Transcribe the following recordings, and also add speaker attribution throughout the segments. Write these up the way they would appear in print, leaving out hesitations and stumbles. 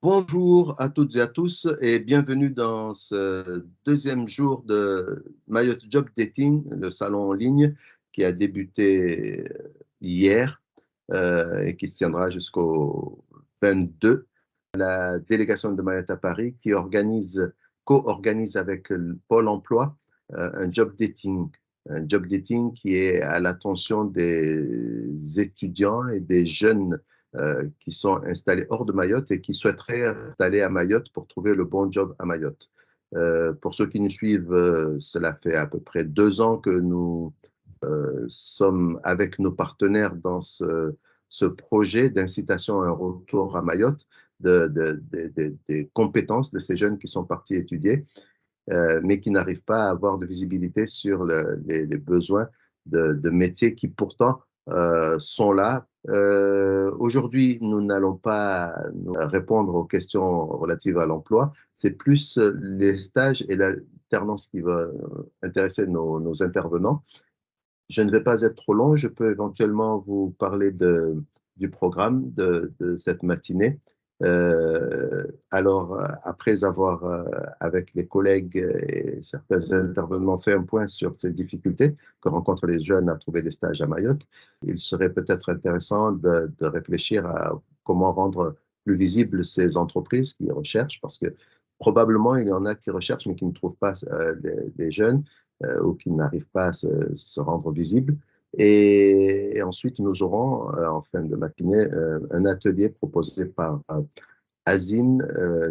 Speaker 1: Bonjour à toutes et à tous et bienvenue dans ce deuxième jour de Mayotte Job Dating, le salon en ligne qui a débuté hier et qui se tiendra jusqu'au 22. La délégation de Mayotte à Paris qui co-organise avec le Pôle emploi un job dating qui est à l'attention des étudiants et des jeunes qui sont installés hors de Mayotte et qui souhaiteraient installer à Mayotte pour trouver le bon job à Mayotte. Pour ceux qui nous suivent, cela fait à peu près 2 ans que nous sommes avec nos partenaires dans ce projet d'incitation à un retour à Mayotte des compétences de ces jeunes qui sont partis étudier, mais qui n'arrivent pas à avoir de visibilité sur les besoins de métiers qui pourtant sont là. Aujourd'hui, nous n'allons pas répondre aux questions relatives à l'emploi, c'est plus les stages et l'alternance qui va intéresser nos intervenants. Je ne vais pas être trop long, je peux éventuellement vous parler du programme de cette matinée. Alors, après avoir, avec les collègues et certains intervenants, fait un point sur ces difficultés que rencontrent les jeunes à trouver des stages à Mayotte, il serait peut-être intéressant de réfléchir à comment rendre plus visibles ces entreprises qui recherchent, parce que probablement il y en a qui recherchent mais qui ne trouvent pas les jeunes ou qui n'arrivent pas à se rendre visibles. Et ensuite, nous aurons, en fin de matinée, un atelier proposé par Azim,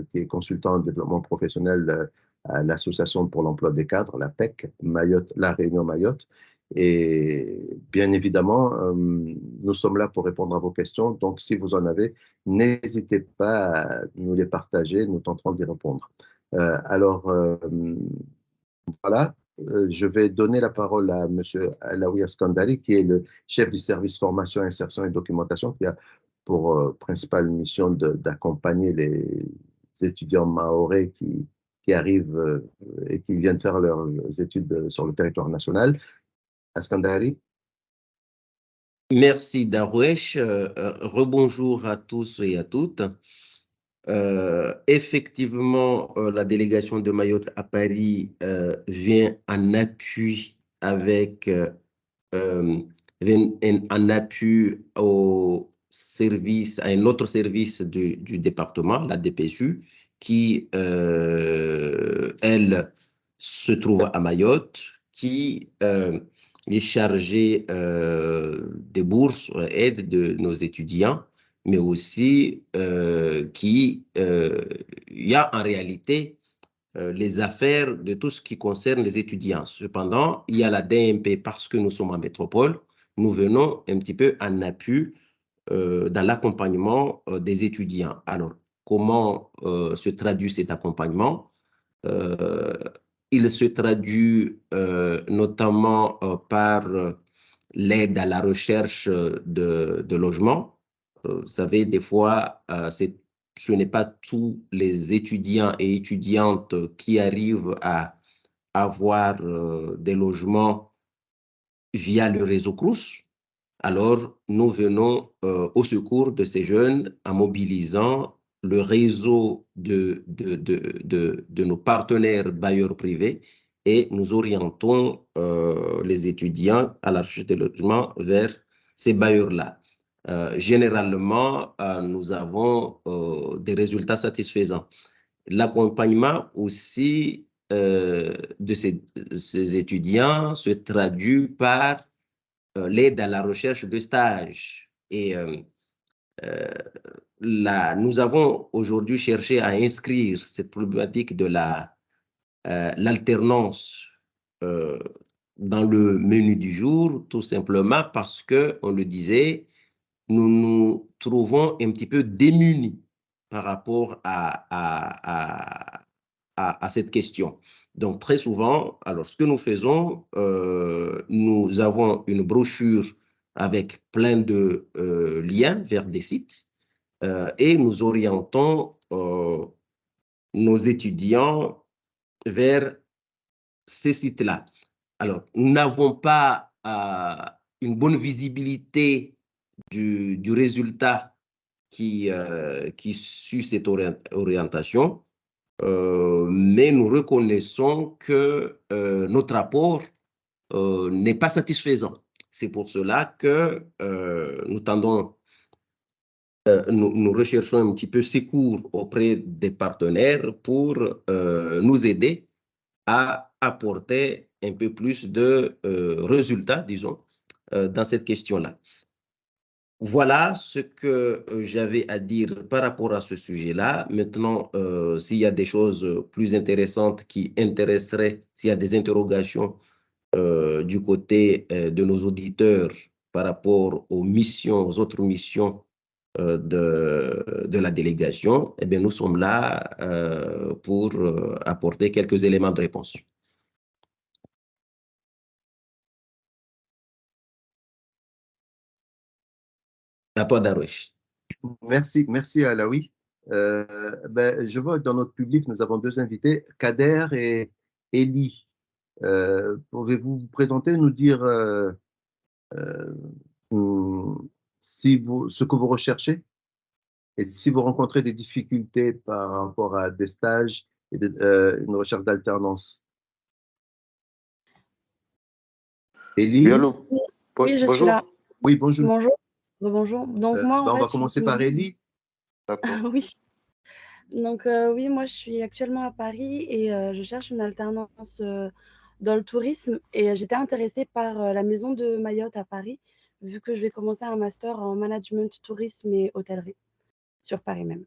Speaker 1: qui est consultant en développement professionnel à l'Association pour l'emploi des cadres, la PEC, Mayotte, La Réunion Mayotte. Et bien évidemment, nous sommes là pour répondre à vos questions. Donc, si vous en avez, n'hésitez pas à nous les partager. Nous tenterons d'y répondre. Alors, voilà, je vais donner la parole à M. Alaoui Askandari, qui est le chef du service formation, insertion et documentation, qui a pour principale mission d'accompagner les étudiants mahorais qui arrivent et qui viennent faire leurs études sur le territoire national. Askandari.
Speaker 2: Merci Darwesh. Rebonjour à tous et à toutes. Effectivement, la délégation de Mayotte à Paris vient en appui en appui au service, à un autre service du département, la DPSU, qui, elle, se trouve à Mayotte, qui est chargée des bourses, aide de nos étudiants, mais aussi il y a en réalité les affaires de tout ce qui concerne les étudiants. Cependant, il y a la DMP parce que nous sommes en métropole, nous venons un petit peu en appui dans l'accompagnement des étudiants. Alors, comment se traduit cet accompagnement? Euh, il se traduit notamment par l'aide à la recherche de logements. Vous savez, des fois, ce n'est pas tous les étudiants et étudiantes qui arrivent à avoir des logements via le réseau Crous. Alors, nous venons au secours de ces jeunes en mobilisant le réseau de nos partenaires bailleurs privés et nous orientons les étudiants à la recherche de logement vers ces bailleurs-là. Généralement, nous avons des résultats satisfaisants. L'accompagnement aussi de ces étudiants se traduit par l'aide à la recherche de stages. Et nous avons aujourd'hui cherché à inscrire cette problématique de l'alternance dans le menu du jour, tout simplement parce que, on le disait, nous nous trouvons un petit peu démunis par rapport à cette question. Donc, très souvent, alors ce que nous faisons, nous avons une brochure avec plein de liens vers des sites et nous orientons nos étudiants vers ces sites-là. Alors, nous n'avons pas une bonne visibilité du résultat qui suit cette orientation, mais nous reconnaissons que notre apport n'est pas satisfaisant. C'est pour cela que nous recherchons un petit peu secours auprès des partenaires pour nous aider à apporter un peu plus de résultats, disons, dans cette question-là. Voilà ce que j'avais à dire par rapport à ce sujet-là. Maintenant, s'il y a des choses plus intéressantes qui intéresseraient, s'il y a des interrogations du côté de nos auditeurs par rapport aux missions, aux autres missions de la délégation, eh bien, nous sommes là pour apporter quelques éléments de réponse. À toi, Darwish.
Speaker 1: Merci Alaoui. Je vois que dans notre public, nous avons deux invités, Kader et Elie. Pouvez-vous vous présenter, nous dire ce que vous recherchez et si vous rencontrez des difficultés par rapport à des stages et une recherche d'alternance?
Speaker 3: Oui,
Speaker 1: Elie?
Speaker 3: allô.
Speaker 4: Oui, je suis
Speaker 3: Bonjour.
Speaker 4: là.
Speaker 1: Oui, bonjour.
Speaker 4: Bonjour. Bonjour. Donc moi, en
Speaker 1: On
Speaker 4: fait,
Speaker 1: va commencer par Elie.
Speaker 3: D'accord.
Speaker 4: oui. Donc oui, moi, je suis actuellement à Paris et je cherche une alternance dans le tourisme et j'étais intéressée par la maison de Mayotte à Paris, vu que je vais commencer un master en management, tourisme et hôtellerie sur Paris même.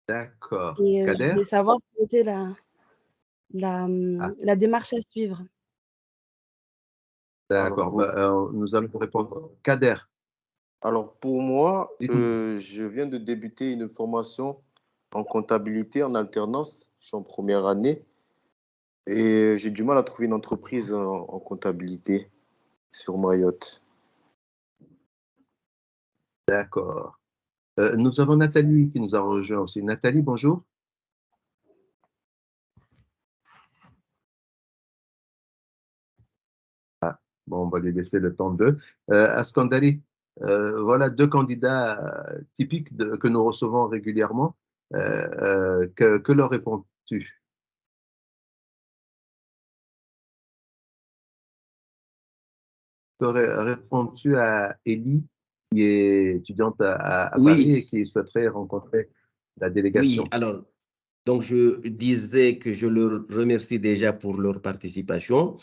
Speaker 1: D'accord.
Speaker 4: Et je
Speaker 1: Kader?
Speaker 4: voulais savoir quelle était
Speaker 1: Ah,
Speaker 4: la démarche à suivre.
Speaker 1: d'accord. Nous allons vous répondre. Kader,
Speaker 3: Alors, pour moi,
Speaker 1: dites-nous.
Speaker 3: je viens de débuter une formation en comptabilité en alternance. Je suis en première année et j'ai du mal à trouver une entreprise en comptabilité sur Mayotte.
Speaker 1: D'accord. Nous avons Nathalie qui nous a rejoint aussi. Nathalie, bonjour. Bon, on va lui laisser le temps d'eux. Askandari, voilà deux candidats typiques que nous recevons régulièrement. Que leur réponds-tu? Réponds-tu à Ellie, qui est étudiante à Paris et
Speaker 2: Oui,
Speaker 1: qui souhaiterait rencontrer la
Speaker 2: oui.
Speaker 1: délégation?
Speaker 2: Alors, donc je disais que je leur remercie déjà pour leur participation.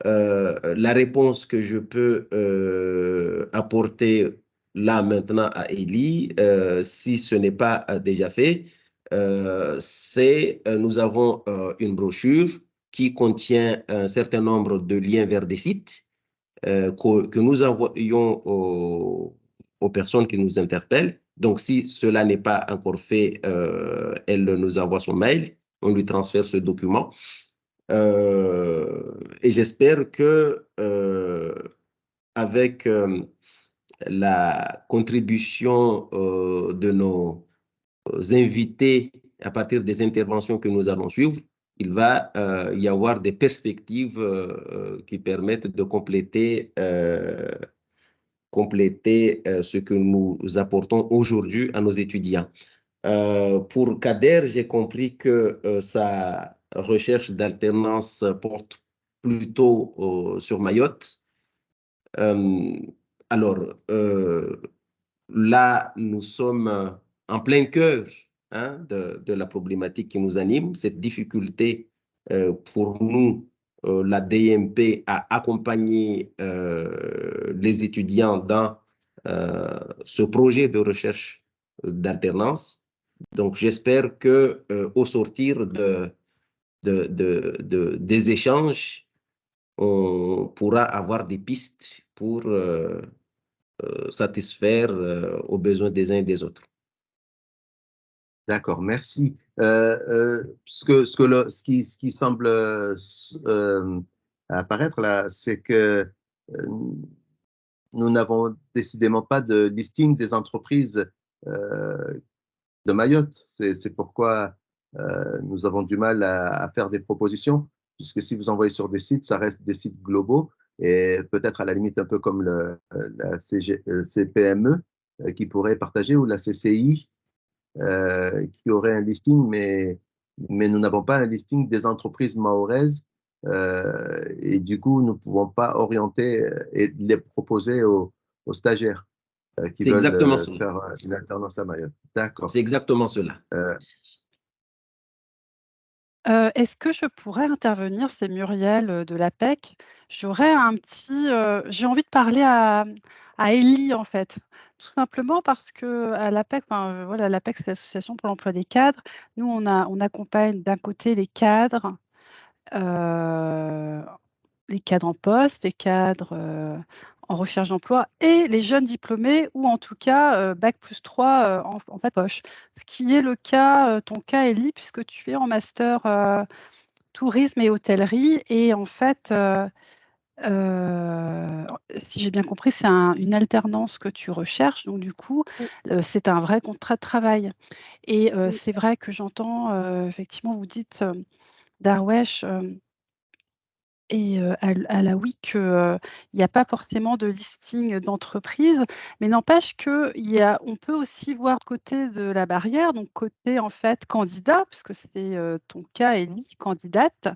Speaker 2: La réponse que je peux apporter là maintenant à Elie, si ce n'est pas déjà fait, c'est nous avons une brochure qui contient un certain nombre de liens vers des sites que nous envoyons aux personnes qui nous interpellent. Donc, si cela n'est pas encore fait, elle nous envoie son mail, on lui transfère ce document. Et j'espère que avec la contribution de nos invités à partir des interventions que nous allons suivre, il va y avoir des perspectives qui permettent de compléter ce que nous apportons aujourd'hui à nos étudiants. Pour Kader, j'ai compris que sa recherche d'alternance porte plutôt sur Mayotte. Euh, alors, là, nous sommes en plein cœur de la problématique qui nous anime, cette difficulté pour nous, la DMP, à accompagner les étudiants dans ce projet de recherche d'alternance. Donc, j'espère que au sortir des échanges, on pourra avoir des pistes pour satisfaire aux besoins des uns et des autres.
Speaker 1: D'accord, merci. Ce qui semble apparaître là, c'est que nous n'avons décidément pas de listing des entreprises de Mayotte. C'est pourquoi nous avons du mal à faire des propositions, puisque si vous envoyez sur des sites, ça reste des sites globaux et peut-être à la limite un peu comme la CPME. qui pourrait partager, ou la CCI qui aurait un listing, mais nous n'avons pas un listing des entreprises mahoraises et du coup, nous ne pouvons pas orienter et les proposer aux stagiaires qui
Speaker 2: C'est
Speaker 1: veulent
Speaker 2: exactement cela.
Speaker 1: faire une alternance à Mayotte. D'accord.
Speaker 2: C'est exactement cela.
Speaker 5: Est-ce que je pourrais intervenir? C'est Muriel de l'APEC. J'aurais un petit, j'ai envie de parler à Élie, en fait. Tout simplement parce qu'à l'APEC, enfin, voilà, l'APEC, c'est l'Association pour l'emploi des cadres. Nous, on accompagne d'un côté les cadres en poste, les cadres en recherche d'emploi et les jeunes diplômés ou en tout cas bac+3 en fait poche. Ce qui est le cas, ton cas, Élie, puisque tu es en master tourisme et hôtellerie et en fait, si j'ai bien compris, c'est une alternance que tu recherches. Donc du coup, c'est un vrai contrat de travail. Et
Speaker 4: Oui.
Speaker 5: c'est vrai que j'entends effectivement, vous dites Darwesh et à la WIC qu'il n'y a pas forcément de listing d'entreprise, mais n'empêche on peut aussi voir côté de la barrière, donc côté en fait candidat, puisque c'est ton cas, Élie, candidate,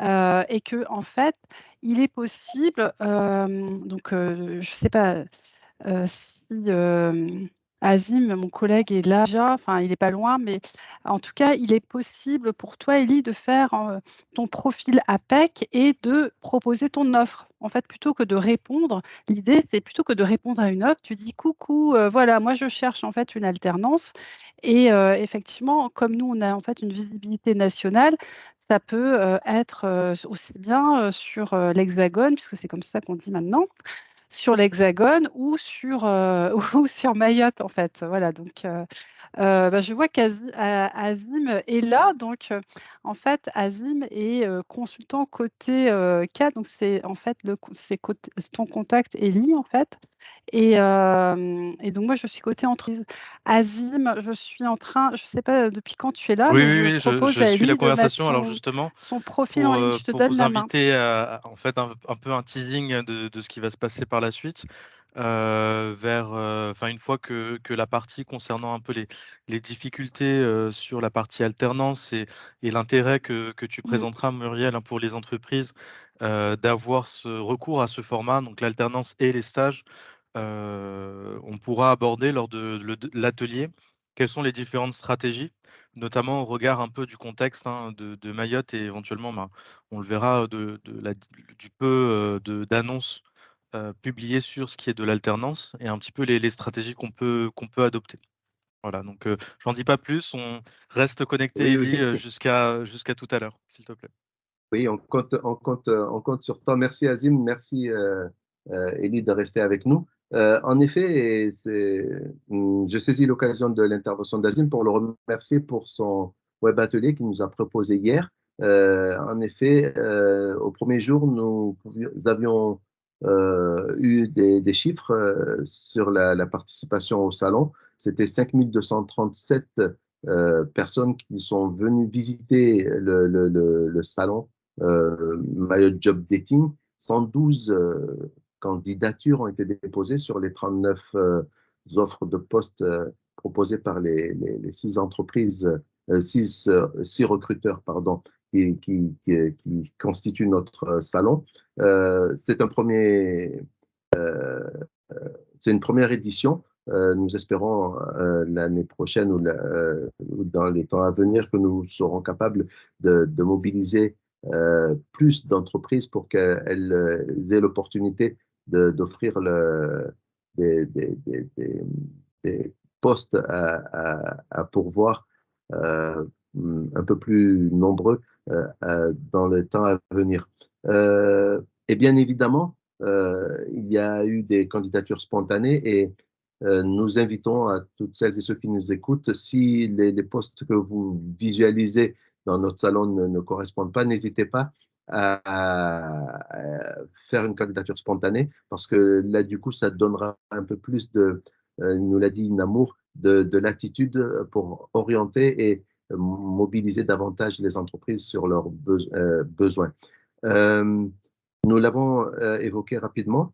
Speaker 5: et que en fait, il est possible, donc je ne sais pas si Azim, mon collègue, est là déjà, enfin, il n'est pas loin, mais en tout cas, il est possible pour toi, Élie, de faire ton profil APEC et de proposer ton offre. En fait, plutôt que de répondre, l'idée, c'est plutôt que de répondre à une offre, tu dis coucou, voilà, moi, je cherche en fait une alternance. Et effectivement, comme nous, on a en fait une visibilité nationale, ça peut être aussi bien sur l'Hexagone, puisque c'est comme ça qu'on dit maintenant, sur l'Hexagone ou sur, ou sur Mayotte, en fait. Voilà, donc je vois qu'Azim est là. Donc, en fait, Azim est consultant côté CAD. Donc, c'est en fait c'est ton contact Ellie, en fait. Et donc, moi, je suis côté entreprise. Azim, je suis en train, je ne sais pas depuis quand tu es là,
Speaker 6: Oui,
Speaker 5: mais
Speaker 6: oui,
Speaker 5: je
Speaker 6: oui,
Speaker 5: propose
Speaker 6: je
Speaker 5: à
Speaker 6: suis la
Speaker 5: Ellie de mettre
Speaker 6: conversation. Alors justement,
Speaker 5: son profil en ligne. Je te
Speaker 6: pour
Speaker 5: donne
Speaker 6: vous
Speaker 5: la main.
Speaker 6: inviter à en fait un peu un teasing de ce qui va se passer par la suite, enfin une fois que la partie concernant un peu les difficultés sur la partie alternance et l'intérêt que tu présenteras, Muriel, hein, pour les entreprises d'avoir ce recours à ce format, donc l'alternance et les stages, on pourra aborder lors de l'atelier quelles sont les différentes stratégies, notamment au regard un peu du contexte hein, de Mayotte et éventuellement, ben, on le verra, du peu d'annonces publiées sur ce qui est de l'alternance et un petit peu les stratégies qu'on peut adopter. Voilà, donc j'en dis pas plus, on reste connecté,
Speaker 1: Oui,
Speaker 6: Élie,
Speaker 1: oui.
Speaker 6: jusqu'à tout à l'heure, s'il te plaît.
Speaker 1: Oui, on compte sur toi. Merci Azim, merci Elie de rester avec nous. En effet, je saisis l'occasion de l'intervention d'Azim pour le remercier pour son web atelier qu'il nous a proposé hier. En effet, au premier jour, nous avions eu des chiffres sur la participation au salon. C'était 5237 personnes qui sont venues visiter le salon Mayotte Job Dating. 112 candidatures ont été déposées sur les 39 offres de postes proposées par les 6 entreprises, 6 recruteurs, pardon, qui constituent notre salon. C'est une première édition. Nous espérons l'année prochaine ou dans les temps à venir que nous serons capables de mobiliser plus d'entreprises pour qu'elles aient l'opportunité d'offrir des, des, des, des, des postes à pourvoir un peu plus nombreux dans le temps à venir. Et bien évidemment, il y a eu des candidatures spontanées et nous invitons à toutes celles et ceux qui nous écoutent, si les postes que vous visualisez dans notre salon ne correspondent pas, n'hésitez pas à faire une candidature spontanée parce que là, du coup, ça donnera un peu plus il nous l'a dit Namour, de latitude pour orienter et mobiliser davantage les entreprises sur leurs besoins. Nous l'avons évoqué rapidement,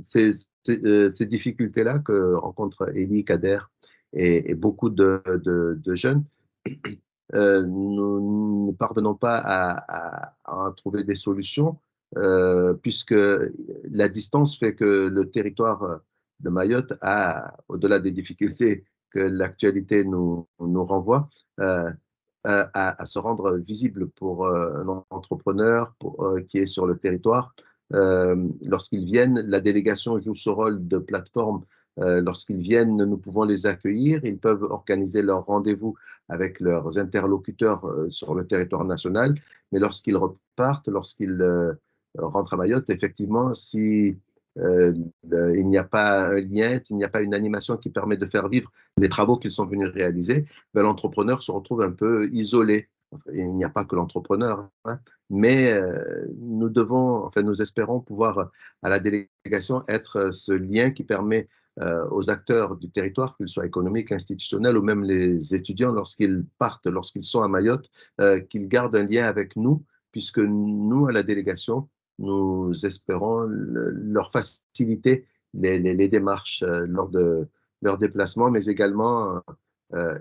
Speaker 1: ces difficultés-là que rencontrent Elie, Kader et beaucoup de jeunes. Nous ne parvenons pas à trouver des solutions puisque la distance fait que le territoire de Mayotte a, au-delà des difficultés que l'actualité nous renvoie, à se rendre visible pour un entrepreneur qui est sur le territoire. Lorsqu'ils viennent, la délégation joue ce rôle de plateforme. Lorsqu'ils viennent, nous pouvons les accueillir. Ils peuvent organiser leurs rendez-vous avec leurs interlocuteurs sur le territoire national. Mais lorsqu'ils repartent, lorsqu'ils rentrent à Mayotte, effectivement, si il n'y a pas un lien, s'il n'y a pas une animation qui permet de faire vivre les travaux qu'ils sont venus réaliser, ben, l'entrepreneur se retrouve un peu isolé. Il n'y a pas que l'entrepreneur, hein, mais nous devons, enfin, nous espérons pouvoir à la délégation être ce lien qui permet aux acteurs du territoire, qu'ils soient économiques, institutionnels ou même les étudiants, lorsqu'ils partent, lorsqu'ils sont à Mayotte, qu'ils gardent un lien avec nous, puisque nous, à la délégation, nous espérons leur faciliter les démarches lors de leur déplacement, mais également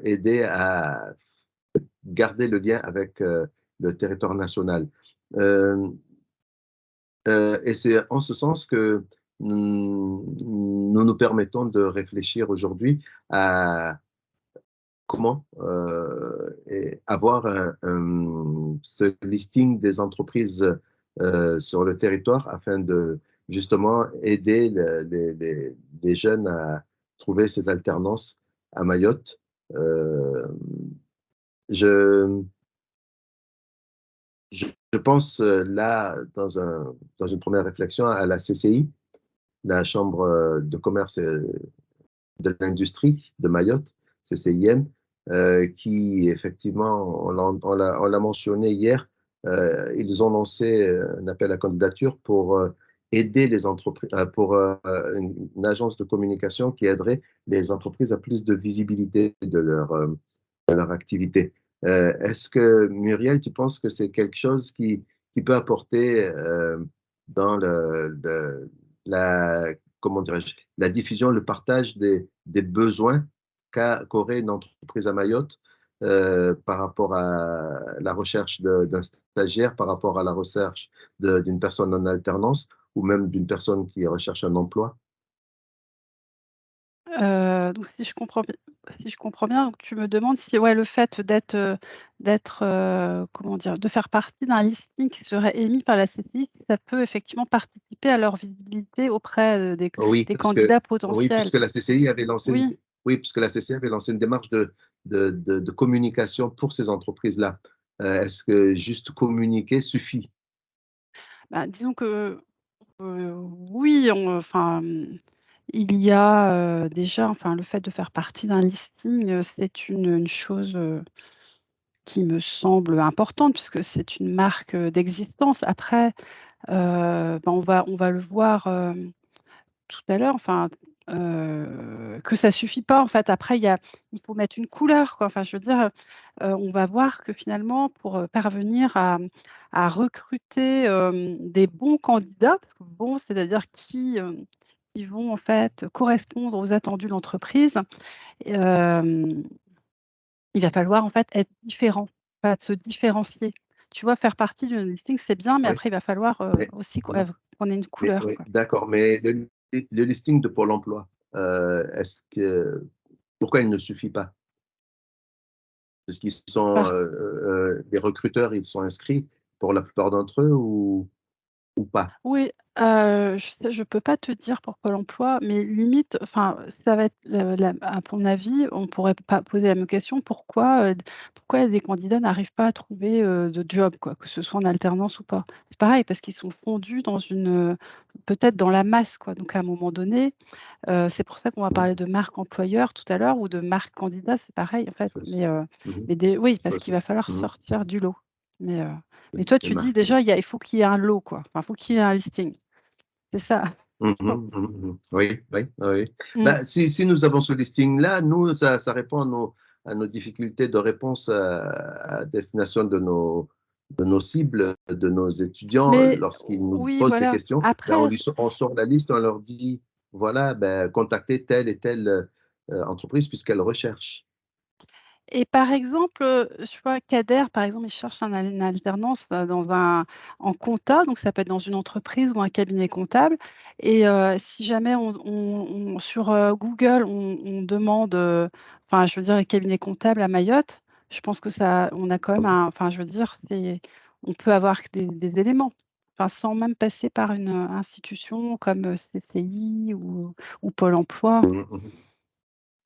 Speaker 1: aider à garder le lien avec le territoire national. Et c'est en ce sens que nous permettons de réfléchir aujourd'hui à comment avoir ce listing des entreprises sur le territoire afin de justement aider les jeunes à trouver ces alternances à Mayotte. Je, je pense là, dans une première réflexion, à la CCI, la Chambre de commerce et de l'industrie de Mayotte, CCIM, qui effectivement, on l'a mentionné hier, ils ont lancé un appel à candidature pour aider les entreprises, pour une agence de communication qui aiderait les entreprises à plus de visibilité de leur activité. Est-ce que, Muriel, tu penses que c'est quelque chose qui peut apporter dans la, comment dirais-je, la diffusion, le partage des besoins qu'aurait une entreprise à Mayotte par rapport à la recherche d'un stagiaire, par rapport à la recherche d'une personne en alternance ou même d'une personne qui recherche un emploi?
Speaker 5: Donc si je comprends bien, donc tu me demandes si ouais, le fait d'être, comment dire? De faire partie d'un listing qui serait émis par la CCI, ça peut effectivement participer à leur visibilité auprès,
Speaker 1: Oui,
Speaker 5: des
Speaker 1: parce que,
Speaker 5: candidats
Speaker 1: oui,
Speaker 5: potentiels.
Speaker 1: puisque la CCI avait lancé
Speaker 5: Oui,
Speaker 1: oui, puisque la CCI avait lancé une démarche de communication pour ces entreprises-là. Est-ce que juste communiquer suffit?
Speaker 5: bah, disons que, oui, il y a, déjà enfin le fait de faire partie d'un listing, c'est une chose, qui me semble importante puisque c'est une marque, d'existence. Après, on va le voir, tout à l'heure, que ça suffit pas en fait. Après il faut mettre une couleur quoi. Enfin je veux dire, on va voir que finalement pour, parvenir à recruter, des bons candidats, parce que bons, c'est-à-dire qui vont en fait correspondre aux attendus de l'entreprise, hem, il va falloir en fait être différent, enfin se différencier. Tu vois? Faire partie d'une listing, c'est bien, mais
Speaker 1: Oui,
Speaker 5: après il va falloir,
Speaker 1: mais,
Speaker 5: aussi
Speaker 1: mhm.
Speaker 5: qu'on ait une
Speaker 1: Mais
Speaker 5: couleur
Speaker 1: oui,
Speaker 5: quoi.
Speaker 1: d'accord, mais le listing de Pôle emploi, est-ce que pourquoi il ne suffit pas? Parce qu'ils sont
Speaker 5: Par
Speaker 1: les recruteurs, ils sont inscrits pour la plupart d'entre eux ou pas?
Speaker 5: Oui, je peux pas te dire pour Pôle emploi, mais limite, enfin, ça va être à mon avis, on pourrait pas poser la même question, pourquoi des candidats n'arrivent pas à trouver, de job quoi, que ce soit en alternance ou pas? C'est pareil parce qu'ils sont fondus dans peut-être dans la masse quoi, donc à un moment donné, c'est pour ça qu'on va
Speaker 1: Mmh,
Speaker 5: parler de marque employeur tout à l'heure ou de marque candidat, c'est pareil en fait,
Speaker 1: faut
Speaker 5: mais
Speaker 1: mmh
Speaker 5: oui,
Speaker 1: faut
Speaker 5: parce qu'il va falloir
Speaker 1: mmh
Speaker 5: sortir du lot, mais heu, mais toi
Speaker 1: les
Speaker 5: tu dis
Speaker 1: marques,
Speaker 5: déjà il faut qu'il y ait un lot quoi, enfin, il faut qu'il y ait un listing. C'est ça.
Speaker 1: Oui, oui, oui.
Speaker 5: Mmh.
Speaker 1: Bah, si nous avons ce listing-là, nous, ça répond à nos difficultés de réponse à destination de nos cibles, de nos étudiants,
Speaker 5: Mais
Speaker 1: lorsqu'ils nous
Speaker 5: oui,
Speaker 1: posent des
Speaker 5: voilà.
Speaker 1: questions,
Speaker 5: Après,
Speaker 1: on sort la liste, on leur dit, voilà, contactez telle et telle entreprise puisqu'elle recherche.
Speaker 5: et par exemple, je vois Kader, par exemple, il cherche une alternance, en compta, donc ça peut être dans une entreprise ou un cabinet comptable et si jamais sur, Google, on demande, enfin, je veux dire les cabinets comptables à Mayotte, je pense que ça on a quand même enfin, je veux dire, on peut avoir des éléments, enfin, sans même passer par une, institution comme, CCI ou Pôle emploi.
Speaker 1: Mhm, mhm.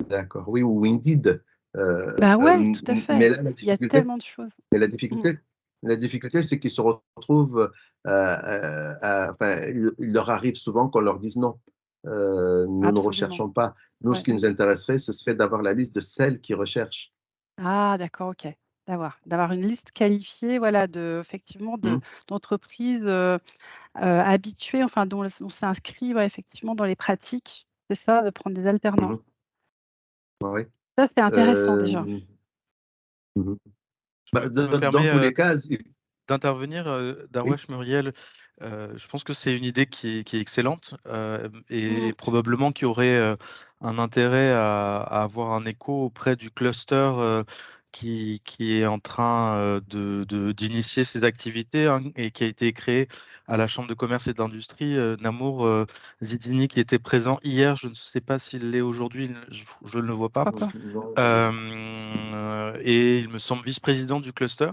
Speaker 1: D'accord, oui, ou Indeed.
Speaker 5: Bah, ouais, tout à fait.
Speaker 1: Mais là,
Speaker 5: Il y a tellement de choses.
Speaker 1: mais
Speaker 5: Mmh.
Speaker 1: la difficulté, c'est qu'ils se retrouvent, enfin, il leur arrive souvent qu'on leur dise non. Nous ne
Speaker 5: Absolument,
Speaker 1: recherchons pas. Nous, ce
Speaker 5: ouais.
Speaker 1: qui nous intéresserait, ce serait d'avoir la liste de celles qui recherchent.
Speaker 5: Ah d'accord, OK. D'avoir une liste qualifiée, voilà, effectivement
Speaker 1: Mhm,
Speaker 5: d'entreprises, habituées, enfin dont on s'inscrit, ouais, effectivement dans les pratiques, c'est ça, de prendre des alternants.
Speaker 1: mhm, oui.
Speaker 5: Ça, c'est intéressant
Speaker 1: Euh,
Speaker 5: déjà.
Speaker 1: mhm.
Speaker 6: Je me
Speaker 1: Dans
Speaker 6: permets,
Speaker 1: tous les cas,
Speaker 6: d'intervenir,
Speaker 1: oui.
Speaker 6: Darwesh Muriel, je pense que c'est une idée qui est excellente,
Speaker 5: Mmh.
Speaker 6: et probablement qui aurait, un intérêt à avoir un écho auprès du cluster, qui est en train, d'initier ces activités, hein, et qui a été créé à la Chambre de commerce et d'industrie. Namour, Zidini qui était présent hier, je ne sais pas s'il l'est aujourd'hui, je ne le vois
Speaker 5: Je
Speaker 6: pas,
Speaker 5: crois pas.
Speaker 1: Non,
Speaker 6: et il me semble vice-président du cluster.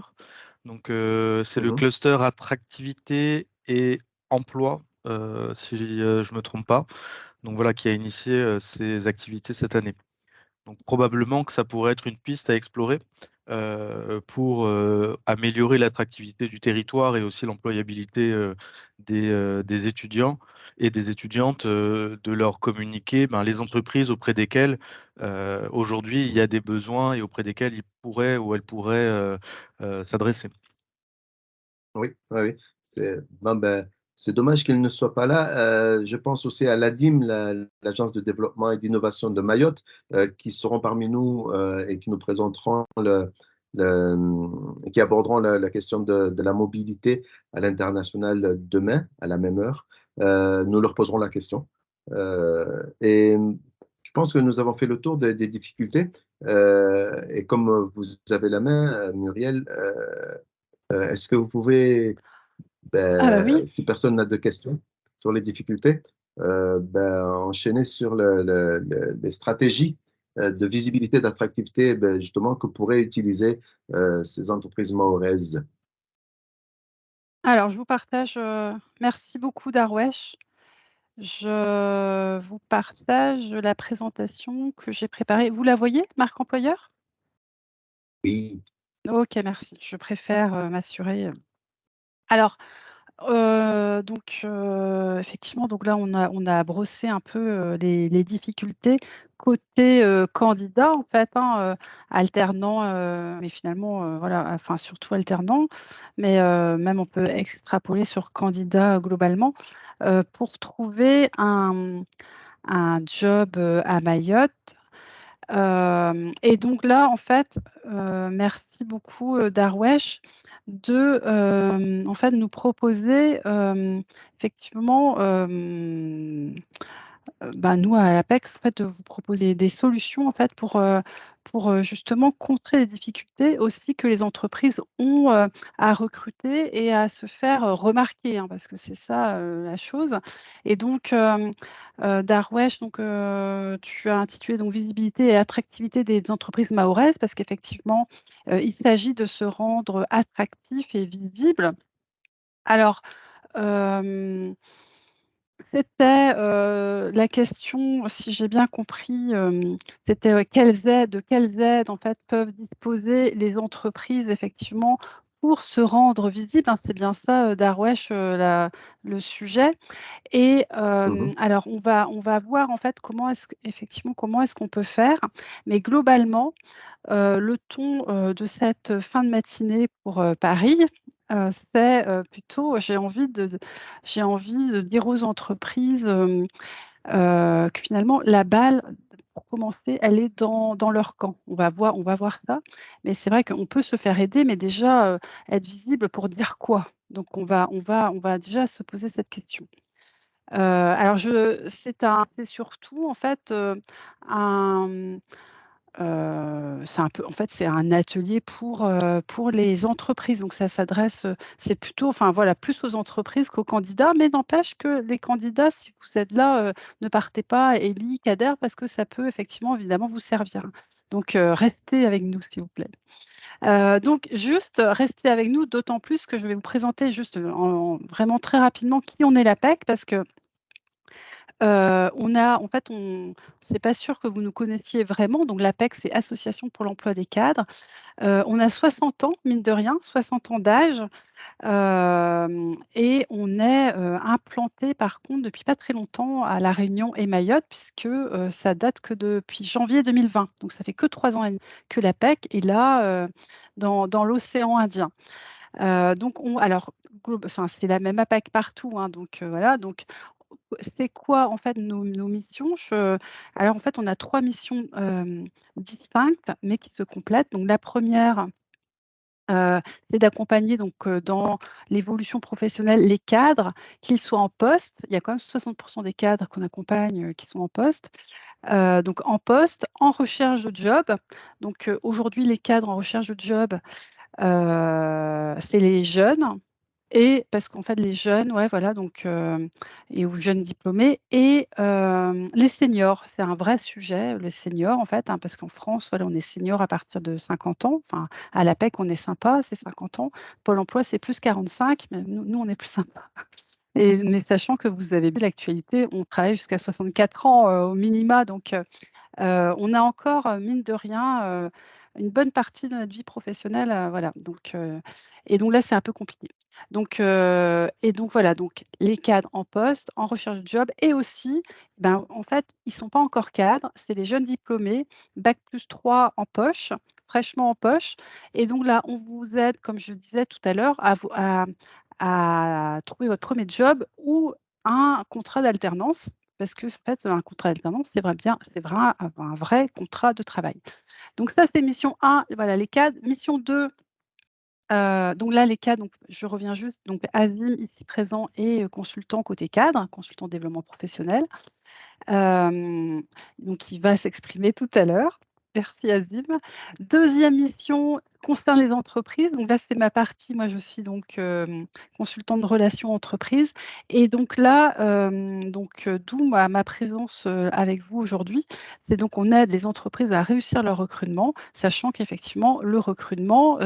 Speaker 6: Donc, c'est le
Speaker 1: mhm,
Speaker 6: cluster attractivité et emploi, si je me trompe pas. Donc voilà, qui a initié, ces activités cette année. Donc probablement que ça pourrait être une piste à explorer, pour, améliorer l'attractivité du territoire et aussi l'employabilité, des étudiants et des étudiantes, de leur communiquer, les entreprises auprès desquelles, aujourd'hui il y a des besoins et auprès desquelles ils pourraient ou elles pourraient, s'adresser.
Speaker 1: oui, oui, oui. C'est dommage qu'il ne soit pas là. Je pense aussi à l'ADIM, l'Agence de développement et d'innovation de Mayotte, qui seront parmi nous et qui nous présenteront qui aborderont la question de la mobilité à l'international demain, à la même heure. Nous leur poserons la question. Et je pense que nous avons fait le tour des difficultés. Et comme vous avez la main, Muriel, est-ce que vous pouvez,
Speaker 5: Ah bah oui.
Speaker 1: si personne n'a de questions sur les difficultés, enchaîner sur les stratégies de visibilité, d'attractivité, justement, que pourraient utiliser ces entreprises mahoraises?
Speaker 5: Alors je vous partage, merci beaucoup Darwesh. Je vous partage la présentation que j'ai préparée. Vous la voyez, marque employeur?
Speaker 1: Oui.
Speaker 5: OK, merci. Je préfère, m'assurer, alors, effectivement, donc là, on a brossé un peu, les difficultés côté, candidat, en fait, hein, alternant, mais finalement, voilà, enfin, surtout alternant, mais même on peut extrapoler sur candidat, globalement, pour trouver un job, à Mayotte. Et donc là, en fait, merci beaucoup, Darwesh en fait, nous proposer, effectivement, nous à l'APEC, en fait, de vous proposer des solutions, en fait, pour justement contrer les difficultés aussi que les entreprises ont, à recruter et à se faire, remarquer, hein, parce que c'est ça, la chose. Et donc, Darwesh, donc, tu as intitulé donc «Visibilité et attractivité des entreprises mahoraises» parce qu'effectivement, il s'agit de se rendre attractif et visible. Alors, hem c'était, la question, si j'ai bien compris, c'était, de quelles aides, en fait, peuvent disposer les entreprises effectivement pour se rendre visibles, hein? C'est bien ça, Darwesh, le sujet et
Speaker 1: Mhm,
Speaker 5: alors on va voir, en fait, comment est-ce qu'on peut faire. Mais globalement, le ton, de cette fin de matinée pour, Paris, c'est, plutôt j'ai envie de dire aux entreprises, que finalement la balle pour commencer, elle est dans leur camp. On va voir ça, mais c'est vrai qu'on peut se faire aider, mais déjà, être visible pour dire quoi? Donc on va déjà se poser cette question. Alors c'est surtout en fait, un, c'est un peu en fait, c'est un atelier pour les entreprises. Donc ça s'adresse, c'est plutôt enfin voilà, plus aux entreprises qu'aux candidats, mais n'empêche que les candidats, si vous êtes là, ne partez pas, Élie, Kader, parce que ça peut effectivement, évidemment, vous servir. Donc restez avec nous, s'il vous plaît. Donc juste, restez avec nous, d'autant plus que je vais vous présenter juste, vraiment très rapidement qui on est l'APEC parce que c'est pas sûr que vous nous connaissiez vraiment. Donc l'APEC, c'est Association pour l'emploi des cadres. On a 60 ans, mine de rien, 60 ans d'âge, et on est, implanté par contre depuis pas très longtemps à La Réunion et Mayotte puisque, ça date que depuis janvier 2020. Donc ça fait que 3 ans et demi que l'APEC est là, dans l'océan Indien. Donc c'est la même APEC partout, hein, donc voilà, donc c'est quoi en fait nos missions? Alors en fait, on a 3 missions, distinctes, mais qui se complètent. Donc la première, c'est d'accompagner donc, dans l'évolution professionnelle les cadres, qu'ils soient en poste. Il y a quand même 60 des cadres qu'on accompagne, qui sont en poste. Donc en poste, en recherche de job. Donc, aujourd'hui, les cadres en recherche de job, c'est les jeunes et parce qu'en fait les jeunes, ouais, voilà donc et aux jeunes diplômés et les seniors. C'est un vrai sujet, les seniors en fait, hein, parce qu'en France, voilà, on est senior à partir de 50 ans. Enfin, à l'APEC, on est sympa, c'est 50 ans. Pôle emploi, c'est plus 45, mais nous, on est plus sympa. Mais sachant que vous avez vu l'actualité, on travaille jusqu'à 64 ans, au minima, donc on a encore, mine de rien, une bonne partie de notre vie professionnelle, voilà, donc et donc là, c'est un peu compliqué. Donc voilà, donc les cadres en poste, en recherche de job et aussi, ben, en fait, ils ne sont pas encore cadres, c'est les jeunes diplômés, bac+3 en poche, fraîchement en poche et donc là, on vous aide, comme je disais tout à l'heure, à trouver votre premier job ou un contrat d'alternance parce que en fait, un contrat d'alternance, c'est vrai un vrai contrat de travail. Donc ça, c'est mission 1, voilà les cadres. Mission 2, donc là, les cadres, donc je reviens juste, donc Azim ici présent est, consultant côté cadre, consultant développement professionnel. Donc il va s'exprimer tout à l'heure. Merci Azim. Deuxième mission concerne les entreprises. Donc là, c'est ma partie. Moi, je suis donc consultante de relations entreprises. Et donc là, d'où ma présence avec vous aujourd'hui. C'est donc on aide les entreprises à réussir leur recrutement, sachant qu'effectivement, le recrutement,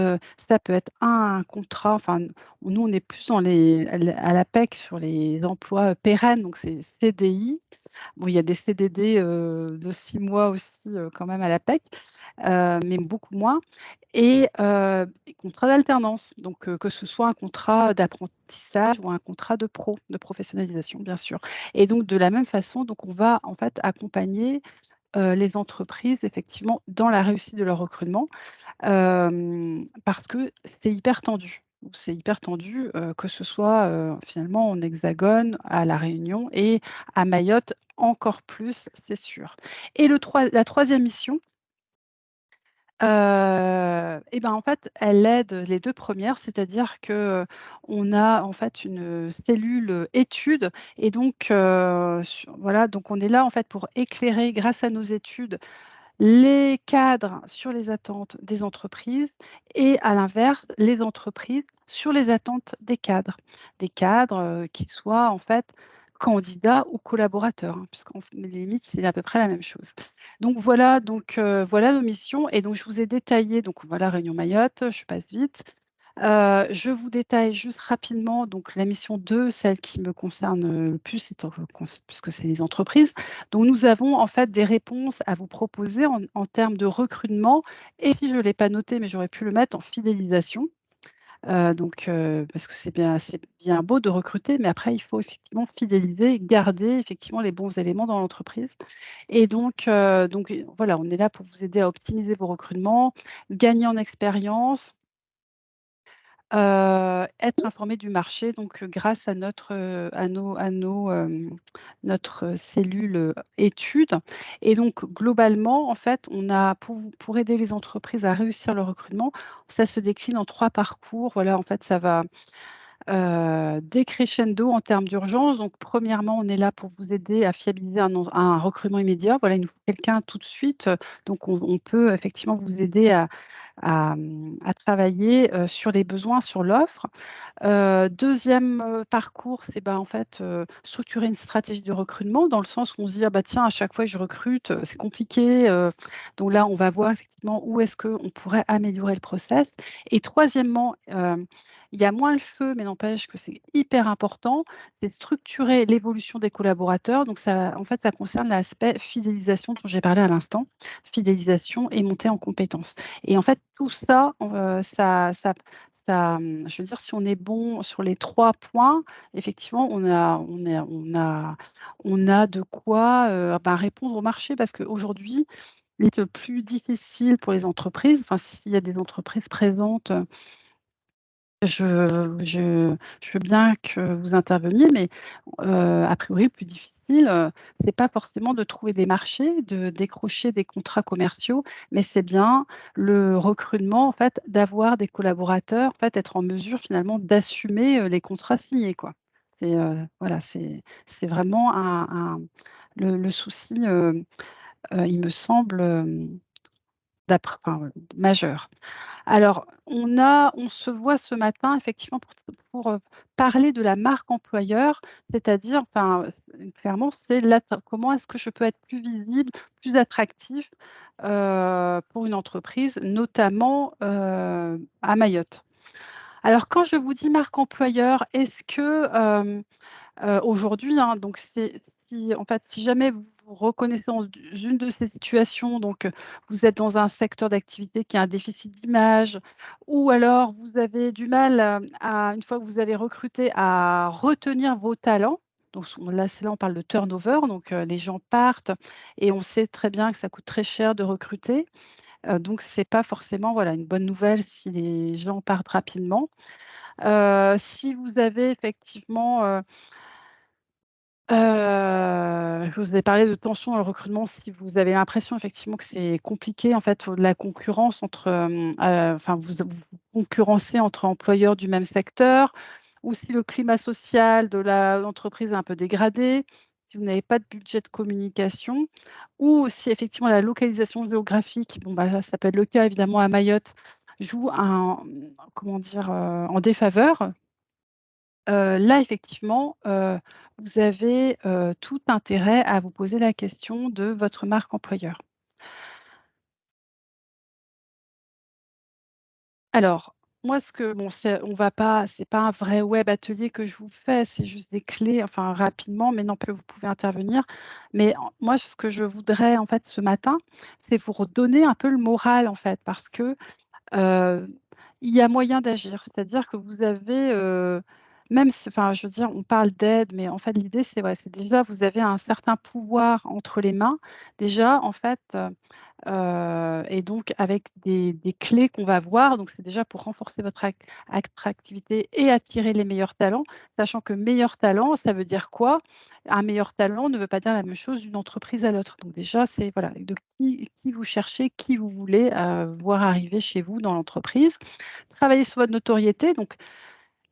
Speaker 5: ça peut être un contrat. Enfin, nous, on est plus à l'APEC sur les emplois pérennes, donc c'est CDI. Bon, il y a des CDD, de 6 mois aussi, quand même à l'APEC, mais beaucoup moins et contrat d'alternance, donc que ce soit un contrat d'apprentissage ou un contrat de professionnalisation, bien sûr et donc de la même façon, donc on va en fait accompagner, les entreprises effectivement dans la réussite de leur recrutement, parce que c'est hyper tendu. C'est hyper tendu, que ce soit, finalement en Hexagone, à La Réunion et à Mayotte encore plus, c'est sûr. Et la troisième mission, et ben, en fait, elle aide les 2 premières, c'est-à-dire qu'on a en fait une cellule, études et donc voilà, donc on est là en fait pour éclairer grâce à nos études les cadres sur les attentes des entreprises et à l'inverse, les entreprises sur les attentes des cadres. Des cadres, qui soient en fait candidats ou collaborateurs, hein, puisqu'en limite, c'est à peu près la même chose. Donc voilà, voilà nos missions et donc je vous ai détaillé donc voilà Réunion Mayotte, je passe vite. Je vous détaille juste rapidement donc la mission 2, celle qui me concerne, le plus, puisque c'est les entreprises. Donc nous avons en fait des réponses à vous proposer en termes de recrutement et si je ne l'ai pas noté, mais j'aurais pu le mettre en fidélisation. Parce que c'est bien beau de recruter, mais après il faut effectivement fidéliser, garder effectivement les bons éléments dans l'entreprise et voilà, on est là pour vous aider à optimiser vos recrutements, gagner en expérience, être informé du marché, donc grâce à notre cellule études. Et donc globalement, en fait, on a pour aider les entreprises à réussir le recrutement, ça se décline en 3 parcours. Voilà, en fait, ça va décrescendo en termes d'urgence. Donc premièrement, on est là pour vous aider à fiabiliser un recrutement immédiat. Voilà, il nous faut quelqu'un tout de suite, donc on peut effectivement vous aider à travailler, sur les besoins, sur l'offre. 2e, parcours, c'est, en fait, structurer une stratégie de recrutement dans le sens où on se dit: «Ah bah tiens, à chaque fois que je recrute, c'est compliqué», donc là, on va voir effectivement où est-ce qu'on pourrait améliorer le process. Et 3e, il y a moins le feu, mais n'empêche que c'est hyper important, c'est de structurer l'évolution des collaborateurs. Donc ça, en fait, ça concerne l'aspect fidélisation dont j'ai parlé à l'instant, fidélisation et montée en compétences. Et en fait, tout ça, je veux dire, si on est bon sur les 3 points, effectivement, on a de quoi, répondre au marché. Parce qu'aujourd'hui, le plus difficile pour les entreprises, enfin, s'il y a des entreprises présentes, je veux bien que vous interveniez, mais a priori, le plus difficile, c'est pas forcément de trouver des marchés, de décrocher des contrats commerciaux, mais c'est bien le recrutement, en fait, d'avoir des collaborateurs, en fait, être en mesure finalement d'assumer, les contrats signés, quoi. Voilà, c'est vraiment le souci, il me semble, majeur. Alors, on se voit ce matin effectivement pour parler de la marque employeur, c'est-à-dire, clairement, c'est comment est-ce que je peux être plus visible, plus attractif, pour une entreprise, notamment, à Mayotte. Alors quand je vous dis marque employeur, est-ce que, aujourd'hui, hein, donc si jamais vous vous reconnaissez dans une de ces situations, donc vous êtes dans un secteur d'activité qui a un déficit d'image, ou alors vous avez du mal, une fois que vous avez recruté, à retenir vos talents. Donc là, on parle de turnover, donc les gens partent et on sait très bien que ça coûte très cher de recruter. Donc c'est pas forcément, voilà, une bonne nouvelle si les gens partent rapidement. Si vous avez effectivement, je vous ai parlé de tension dans le recrutement. Si vous avez l'impression effectivement que c'est compliqué, en fait, la concurrence entre, vous concurrencez entre employeurs du même secteur, ou si le climat social de l'entreprise est un peu dégradé, si vous n'avez pas de budget de communication, ou si effectivement la localisation géographique, ça peut être le cas évidemment à Mayotte, joue comment dire? En défaveur. Là, effectivement, vous avez, tout intérêt à vous poser la question de votre marque employeur. Alors, moi, c'est pas un vrai web atelier que je vous fais, c'est juste des clés, enfin rapidement, mais non, que vous pouvez intervenir. Mais moi, ce que je voudrais, en fait, ce matin, c'est vous redonner un peu le moral, en fait, parce que Heu, il y a moyen d'agir. C'est-à-dire que vous avez, même si, je veux dire, on parle d'aide, mais en fait, l'idée, c'est déjà vous avez un certain pouvoir entre les mains. Déjà, en fait, et donc avec des clés qu'on va voir, donc c'est déjà pour renforcer votre attractivité et attirer les meilleurs talents, sachant que meilleur talent, ça veut dire quoi? Un meilleur talent ne veut pas dire la même chose d'une entreprise à l'autre. Donc déjà, c'est voilà, de qui vous cherchez, qui vous voulez, voir arriver chez vous dans l'entreprise. Travailler sur votre notoriété, donc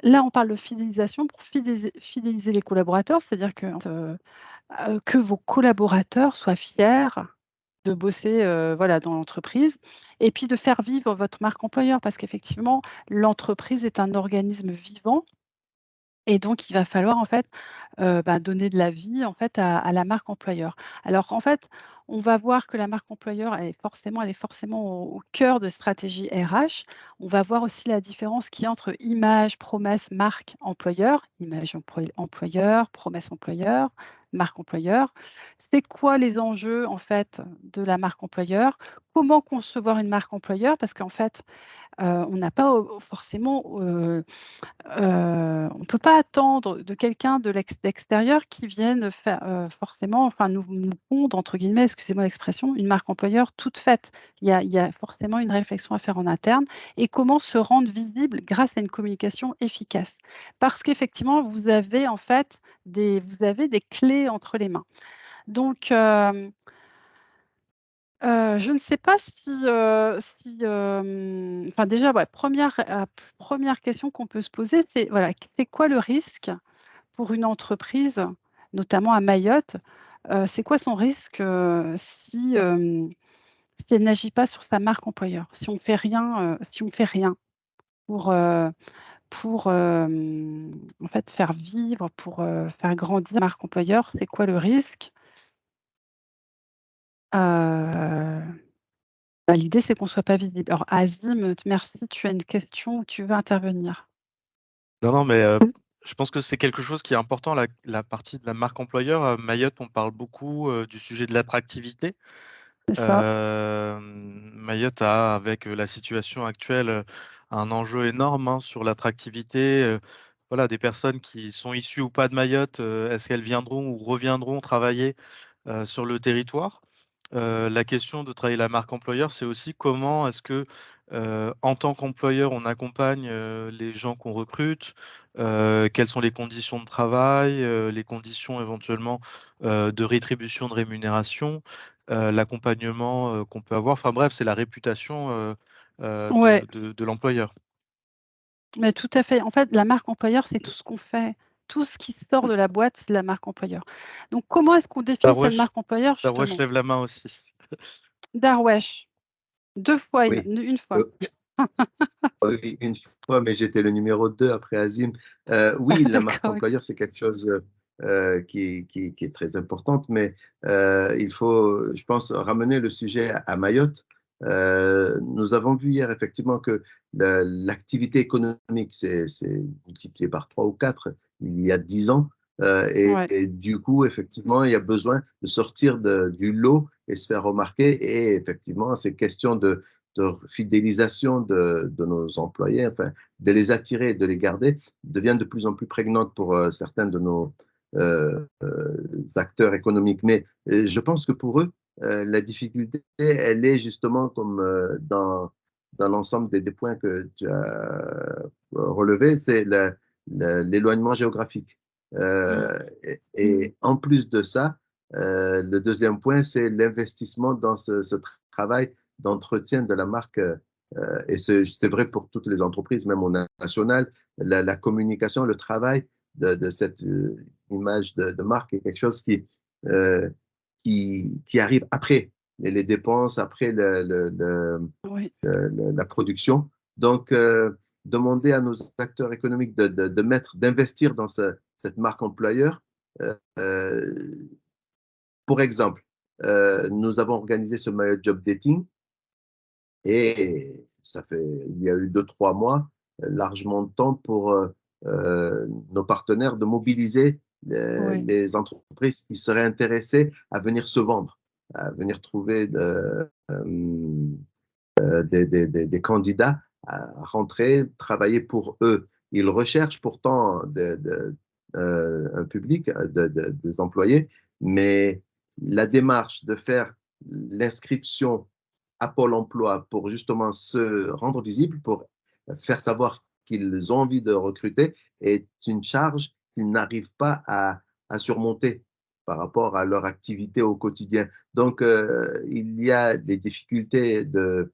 Speaker 5: là, on parle de fidélisation pour fidéliser les collaborateurs, c'est-à-dire que vos collaborateurs soient fiers de bosser, voilà, dans l'entreprise, et puis de faire vivre votre marque employeur, parce qu'effectivement, l'entreprise est un organisme vivant, et donc il va falloir, en fait, donner de la vie, en fait, à la marque employeur. Alors, en fait, on va voir que la marque employeur, elle est forcément au cœur de stratégie RH. On va voir aussi la différence qu'il y a entre image, promesse, marque employeur, image employeur, promesse employeur, marque employeur. C'est quoi les enjeux, en fait, de la marque employeur? comment concevoir une marque employeur, parce qu'en fait, on n'a pas forcément, on ne peut pas attendre de quelqu'un de l'extérieur qui vienne faire, forcément, enfin nous pondre entre guillemets, excusez-moi l'expression, une marque employeur toute faite. Il y a forcément une réflexion à faire en interne et comment se rendre visible grâce à une communication efficace. Parce qu'effectivement, vous avez en fait vous avez des clés entre les mains. Donc, je ne sais pas enfin déjà, ouais, première question qu'on peut se poser, c'est voilà, c'est quoi le risque pour une entreprise, notamment à Mayotte? C'est quoi son risque, si elle n'agit pas sur sa marque employeur? Si on fait rien pour, en fait, faire vivre, faire grandir la marque employeur, c'est quoi le risque? Heu Bah, l'idée, c'est qu'on ne soit pas visible. Alors Azim, merci, tu as une question ou tu veux intervenir?
Speaker 6: Non, non, mais
Speaker 5: Mmh.
Speaker 6: je pense que c'est quelque chose qui est important, la partie de la marque employeur. À Mayotte, on parle beaucoup, du sujet de l'attractivité.
Speaker 5: C'est ça.
Speaker 6: Mayotte a, avec, la situation actuelle, un enjeu énorme, hein, sur l'attractivité, voilà, des personnes qui sont issues ou pas de Mayotte, est-ce qu'elles viendront ou reviendront travailler, sur le territoire? La question de travailler la marque employeur, c'est aussi comment est-ce que, en tant qu'employeur, on accompagne, les gens qu'on recrute? Quelles sont les conditions de travail, les conditions éventuellement, de rétribution, de rémunération, l'accompagnement, qu'on peut avoir? Enfin bref, c'est la réputation,
Speaker 5: Ouais,
Speaker 6: de l'employeur.
Speaker 5: mais tout à fait. En fait, la marque employeur, c'est tout ce qu'on fait. Tout ce qui sort de la boîte, c'est la marque employeur. Donc comment est-ce qu'on définit cette
Speaker 6: Darwesh
Speaker 5: marque employeur
Speaker 6: Darwesh
Speaker 5: justement?
Speaker 6: lève la main aussi.
Speaker 5: Darwesh, 2 fois,
Speaker 1: Oui.
Speaker 5: 1 fois.
Speaker 1: Euh, Oui, une fois, mais j'étais le numéro 2 après Azim. Oui, la marque
Speaker 5: D'accord, OK.
Speaker 1: employeur, c'est quelque chose qui est très importante, mais il faut, je pense, ramener le sujet à Mayotte. Nous avons vu hier effectivement que l'activité économique s'est multipliée par 3 ou 4 il y a 10 ans.
Speaker 5: Ouais,
Speaker 1: Et du coup, effectivement, il y a besoin de sortir du lot et se faire remarquer. Et effectivement, c'est question de fidélisation de nos employés, enfin, de les attirer et de les garder, devient de plus en plus prégnante pour certains de nos acteurs économiques. Mais je pense que pour eux, la difficulté, elle est justement comme dans l'ensemble des points que tu as relevés, c'est l'éloignement géographique.
Speaker 5: mmh,
Speaker 1: Et en plus de ça, le deuxième point, c'est l'investissement dans ce travail d'entretien de la marque. Et c'est vrai pour toutes les entreprises, même au national, la communication, le travail de cette image de marque est quelque chose euh, qui arrive après les dépenses, après
Speaker 5: oui,
Speaker 1: la production. Donc, demander à nos acteurs économiques d'investir dans cette marque employeur. Euh, pour exemple, nous avons organisé ce Mayotte Job Dating et il y a eu 2, 3 mois, largement de temps pour nos partenaires de mobiliser
Speaker 5: oui,
Speaker 1: les entreprises qui seraient intéressées à venir se vendre, à venir trouver des candidats à rentrer, travailler pour eux. Ils recherchent pourtant un public, des employés, mais la démarche de faire l'inscription à Pôle emploi pour justement se rendre visible, pour faire savoir qu'ils ont envie de recruter, est une charge qu'ils n'arrivent pas à surmonter par rapport à leur activité au quotidien. Donc, il y a des difficultés de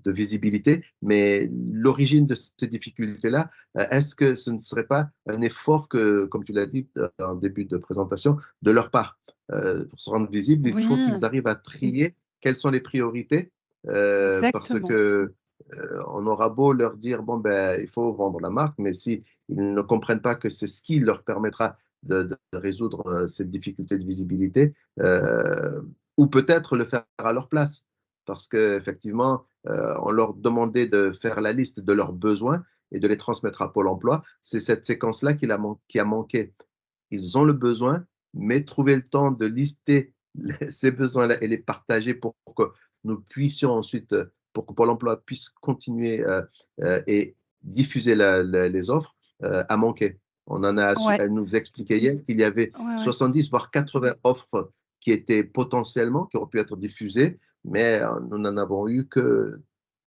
Speaker 1: visibilité, mais l'origine de ces difficultés-là, est-ce que ce ne serait pas un effort que, comme tu l'as dit en début de présentation, de leur part? Pour se rendre visible, il faut
Speaker 5: oui,
Speaker 1: qu'ils arrivent à trier quelles sont les priorités, parce
Speaker 5: exactement.
Speaker 1: que on aura beau leur dire, bon, ben, il faut vendre la marque, mais si ils ne comprennent pas que c'est ce qui leur permettra de résoudre cette difficulté de visibilité, ou peut-être le faire à leur place parce qu'effectivement, on leur demandait de faire la liste de leurs besoins et de les transmettre à Pôle emploi. C'est cette séquence-là qui a manqué. Ils ont le besoin, mais trouver le temps de lister ces besoins-là et les partager pour que nous puissions ensuite, pour que Pôle emploi puisse continuer et diffuser les offres, a manqué. On en a
Speaker 5: Ouais,
Speaker 1: elle nous expliquait hier qu'il y avait
Speaker 5: ouais, ouais.
Speaker 1: 70 voire 80 offres qui étaient potentiellement, qui auraient pu être diffusées, mais nous n'en avons eu que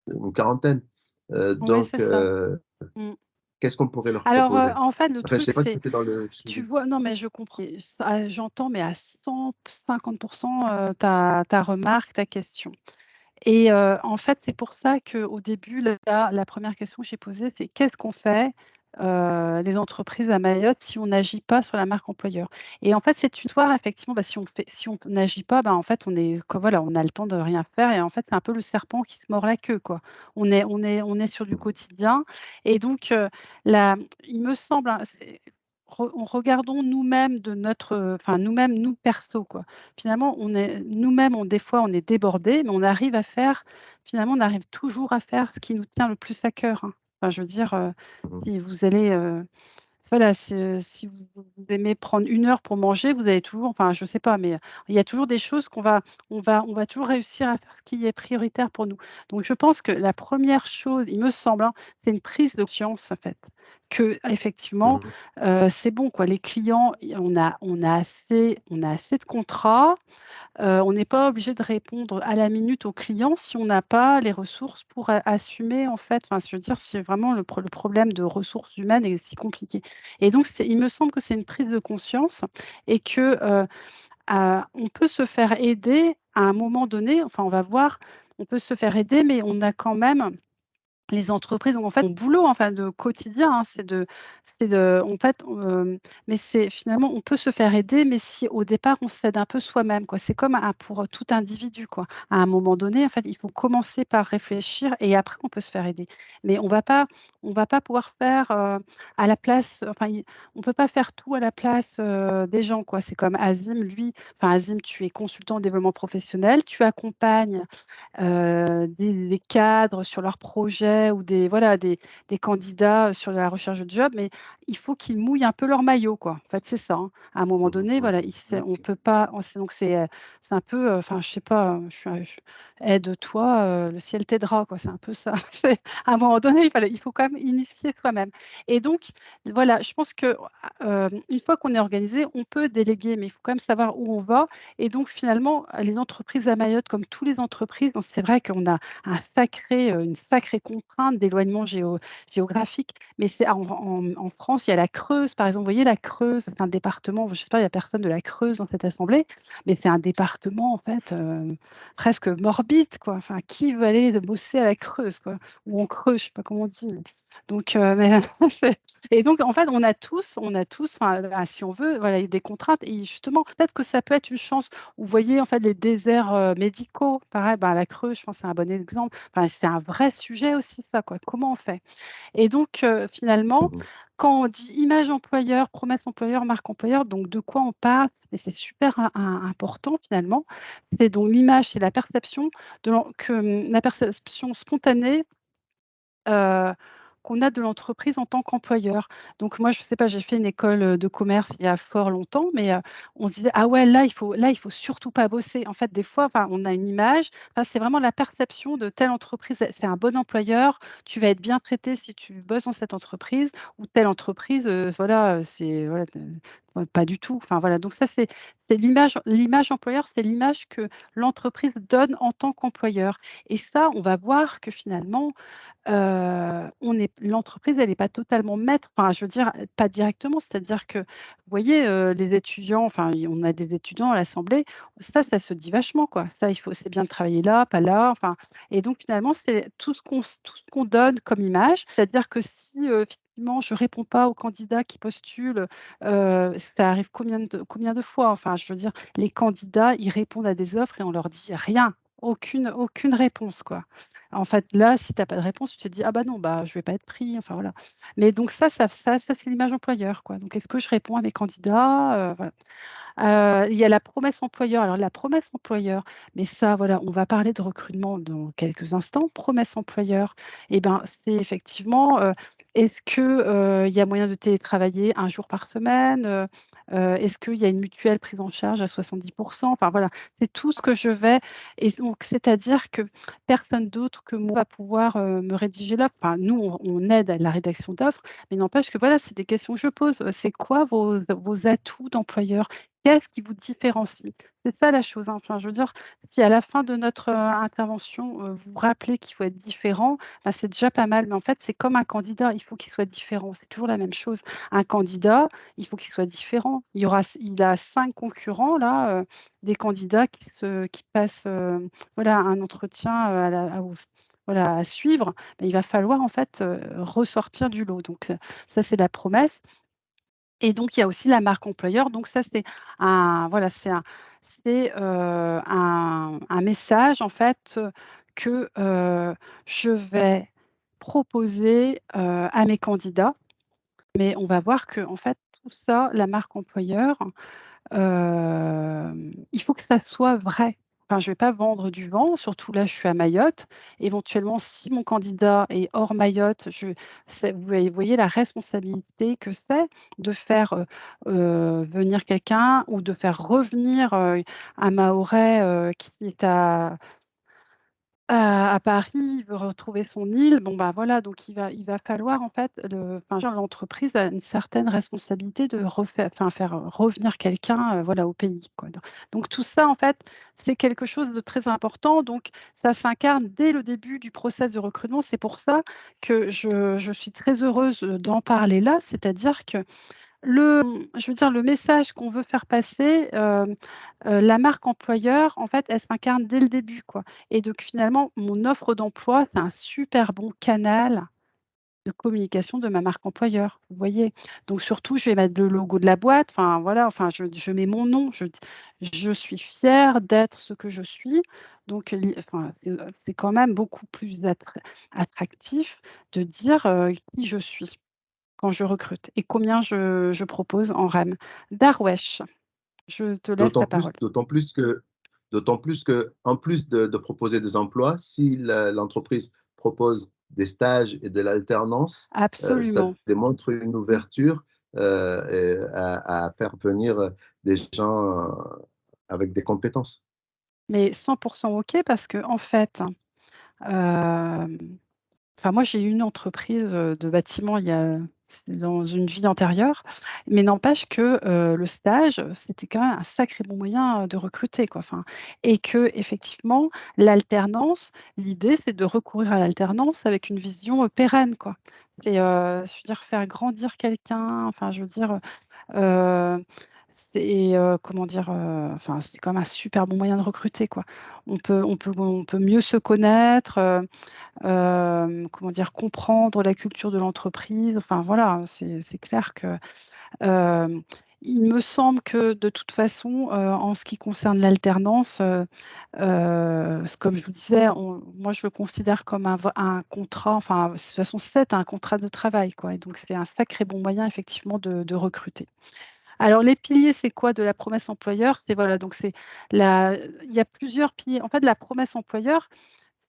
Speaker 1: une quarantaine.
Speaker 5: Ouais, c'est
Speaker 1: Donc,
Speaker 5: ça. Mmh.
Speaker 1: qu'est-ce qu'on pourrait leur
Speaker 5: Alors,
Speaker 1: proposer?
Speaker 5: en fait, le
Speaker 1: Enfin, je ne
Speaker 5: truc,
Speaker 1: sais pas si
Speaker 5: c'est,
Speaker 1: c'était dans le
Speaker 5: tu
Speaker 1: sujet.
Speaker 5: vois, non, mais je comprends et ça, j'entends, mais à 150 ta remarque, ta question. Et en fait, c'est pour ça qu'au début, la première question que j'ai posée, c'est: «Qu'est-ce qu'on fait, les entreprises à Mayotte, si on n'agit pas sur la marque employeur?» Et en fait, c'est une histoire effectivement, si on n'agit pas, en fait, voilà, on a le temps de rien faire et en fait, c'est un peu le serpent qui se mord la queue, quoi. On est sur du quotidien et donc la il me semble, hein, regardons nous-mêmes de notre, enfin nous-mêmes, nous perso, quoi. Finalement, on est nous-mêmes, des fois, on est débordés, mais on arrive toujours à faire ce qui nous tient le plus à cœur, hein. Enfin, je veux dire,
Speaker 1: Mmh.
Speaker 5: si vous allez, voilà, si vous aimez prendre 1 heure pour manger, vous allez toujours, enfin, je sais pas, mais il y a toujours des choses on va toujours réussir à faire ce qui est prioritaire pour nous. Donc je pense que la première chose, il me semble, hein, c'est une prise de conscience, en fait, qu'effectivement,
Speaker 1: Mmh.
Speaker 5: c'est bon, quoi. Les clients, on a assez de contrats. On n'est pas obligé de répondre à la minute aux clients si on n'a pas les ressources pour assumer, en fait, enfin, je veux dire, si vraiment le problème de ressources humaines est si compliqué et donc il me semble que c'est une prise de conscience et que, on peut se faire aider à un moment donné, enfin, on va voir, on peut se faire aider, mais on a quand même les entreprises ont en fait mon boulot, enfin de quotidien, hein, c'est de en fait, mais c'est finalement on peut se faire aider, mais si au départ on s'aide un peu soi-même, quoi. C'est comme pour tout individu, quoi. À un moment donné, en fait, il faut commencer par réfléchir et après on peut se faire aider. Mais on va pas pouvoir faire, à la place, enfin on peut pas faire tout à la place, des gens, quoi. C'est comme Azim, lui, enfin Azim, tu es consultant en développement professionnel, tu accompagnes des cadres sur leurs projets ou des candidats sur la recherche de job, mais il faut qu'ils mouillent un peu leur maillot, quoi. En fait, c'est ça, hein. À un moment
Speaker 1: Mmh
Speaker 5: donné,
Speaker 1: mh.
Speaker 5: voilà,
Speaker 1: Mmh.
Speaker 5: on peut pas, c'est un peu, enfin, je sais pas, «Aide-toi, le ciel t'aidera», quoi, c'est un peu ça. C'est à un moment donné, il faut quand même initier soi-même et donc voilà, je pense que, une fois qu'on est organisé, on peut déléguer, mais il faut quand même savoir où on va et donc finalement, les entreprises à Mayotte, comme toutes les entreprises, hein, c'est vrai qu'on a une sacrée contrainte d'éloignement géographique, mais c'est en France, il y a la Creuse, par exemple. Vous voyez la Creuse, c'est un département, je ne sais pas, il y a personne de la Creuse dans cette assemblée, mais c'est un département en fait, presque morbide, quoi. Enfin, qui veut aller bosser à la Creuse, quoi? Ou en Creuse, je ne sais pas comment on dit, mais donc mais c'est et donc en fait, on a tous, enfin, si on veut, voilà, il y a des contraintes et justement, peut-être que ça peut être une chance. Vous voyez, en fait, les déserts, médicaux, pareil, la Creuse, je pense que c'est un bon exemple. Enfin, c'est un vrai sujet aussi ça, quoi. Comment on fait? Et donc finalement,
Speaker 1: Mmh.
Speaker 5: quand on dit image employeur, promesse employeur, marque employeur, donc de quoi on parle? Et c'est super important finalement. C'est donc l'image, c'est la perception la perception spontanée heu, qu'on a de l'entreprise en tant qu'employeur. Donc moi, je sais pas, j'ai fait une école, de commerce il y a fort longtemps, mais on se disait: «Ah ouais, là, il faut surtout pas bosser». En fait, des fois, enfin, on a une image, enfin, c'est vraiment la perception de telle entreprise, c'est un bon employeur, tu vas être bien traité si tu bosses dans cette entreprise ou telle entreprise, voilà, c'est voilà, pas du tout. Enfin voilà, donc ça, c'est l'image employeur, c'est l'image que l'entreprise donne en tant qu'employeur et ça, on va voir que finalement, l'entreprise, elle est pas totalement maître, enfin, je veux dire, pas directement. C'est-à-dire que, vous voyez, les étudiants, enfin, on a des étudiants à l'assemblée, ça se dit vachement, quoi. Ça, c'est bien de travailler là, pas là, enfin et donc finalement, c'est tout ce qu'on donne comme image. C'est-à-dire que si, effectivement, je réponds pas aux candidats qui postulent, ça arrive combien de fois? Enfin, je veux dire, les candidats, ils répondent à des offres et on leur dit rien, aucune réponse, quoi. En fait, là, si tu as pas de réponse, tu te dis: «Ah bah non, je vais pas être pris», enfin voilà. Mais donc ça c'est l'image employeur, quoi. Donc est-ce que je réponds à mes candidats? Voilà. Il y a la promesse employeur. Alors la promesse employeur, mais ça voilà, on va parler de recrutement dans quelques instants. Promesse employeur et ben, c'est effectivement, Est-ce que, il y a moyen de télétravailler 1 jour par semaine? Est-ce qu'il y a une mutuelle prise en charge à 70? Enfin voilà, c'est tout ce que je vais et donc c'est-à-dire que personne d'autre que moi va pouvoir, me rédiger l'offre. Enfin nous, on aide à la rédaction d'offres, mais n'empêche que voilà, c'est des questions que je pose. C'est quoi vos atouts d'employeur? Qu'est-ce qui vous différencie? C'est ça la chose, hein. Enfin je veux dire, si à la fin de notre, intervention, vous vous rappelez qu'il faut être différent, bah, c'est déjà pas mal, mais en fait, c'est comme un candidat, il faut qu'il soit différent. C'est toujours la même chose. Un candidat, il faut qu'il soit différent. Il a 5 concurrents là, des candidats qui passent, voilà, un entretien, à la au voilà, à suivre. Bah, il va falloir en fait, ressortir du lot. Donc, ça, c'est la promesse et donc il y a aussi la marque employeur. Donc ça, c'est un voilà, un message en fait, que, je vais proposer, à mes candidats. Mais on va voir que en fait, tout ça, la marque employeur, il faut que ça soit vrai. Enfin, je ne vais pas vendre du vent, surtout là, je suis à Mayotte. Éventuellement, si mon candidat est hors Mayotte, vous voyez la responsabilité que c'est de faire, venir quelqu'un ou de faire revenir, un Mahorais, qui est à Paris, il veut retrouver son île, bon, bah, voilà, donc il va falloir en fait enfin, je veux dire, l'entreprise a une certaine responsabilité de faire revenir quelqu'un, voilà, au pays, quoi. Donc tout ça, en fait, c'est quelque chose de très important, donc ça s'incarne dès le début du process de recrutement. C'est pour ça que je suis très heureuse, d'en parler là, c'est-à-dire que je veux dire, le message qu'on veut faire passer, la marque employeur, en fait, elle s'incarne dès le début, quoi et donc finalement, mon offre d'emploi, c'est un super bon canal de communication de ma marque employeur, vous voyez? Donc surtout, je vais mettre le logo de la boîte, enfin voilà, enfin je mets mon nom, je suis fière d'être ce que je suis, donc enfin, c'est quand même beaucoup plus attractif de dire, qui je suis. Quand je recrute et combien je propose en REM. Darwesh, je te laisse la parole.
Speaker 1: D'autant plus que, en plus de proposer des emplois, si l'entreprise propose des stages et de l'alternance, ça
Speaker 5: Absolument,
Speaker 1: démontre une ouverture à faire venir des gens avec des compétences.
Speaker 5: mais 100 OK parce qu'en fait, hem enfin, moi, j'ai eu une entreprise, de bâtiment c'était dans une vie antérieure, mais n'empêche que, le stage, c'était quand même un sacré bon moyen, de recruter, quoi, enfin et qu'effectivement, l'alternance, l'idée, c'est de recourir à l'alternance avec une vision, pérenne, quoi. C'est, je veux dire, faire grandir quelqu'un, enfin, je veux dire, c'est, comment dire? Enfin, c'est quand même un super bon moyen de recruter, quoi. On peut mieux se connaître, comment dire? Comprendre la culture de l'entreprise, enfin voilà, c'est clair que, hem, il me semble que de toute façon, en ce qui concerne l'alternance, comme je vous disais, moi je le considère comme un contrat, enfin de toute façon c'est un contrat de travail, quoi et donc c'est un sacré bon moyen effectivement de recruter. Alors les piliers, c'est quoi de la promesse employeur? C'est voilà, donc c'est la il y a plusieurs piliers. En fait, la promesse employeur,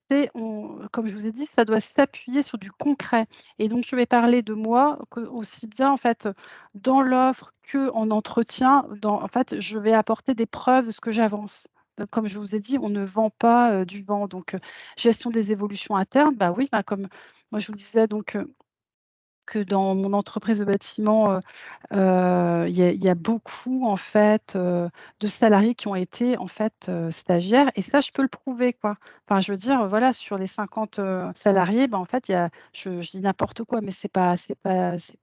Speaker 5: comme je vous ai dit, ça doit s'appuyer sur du concret et donc je vais parler de moi aussi bien en fait, dans l'offre qu'en entretien. En fait, je vais apporter des preuves de ce que j'avance. Comme je vous ai dit, on ne vend pas, du vent donc gestion des évolutions internes, bah oui, bah, comme moi je vous disais donc que dans mon entreprise de bâtiment, il y a beaucoup en fait, de salariés qui ont été en fait, stagiaires et ça je peux le prouver quoi. Enfin je veux dire, voilà sur les 50, salariés, ben, en fait il y a je dis n'importe quoi mais c'est pas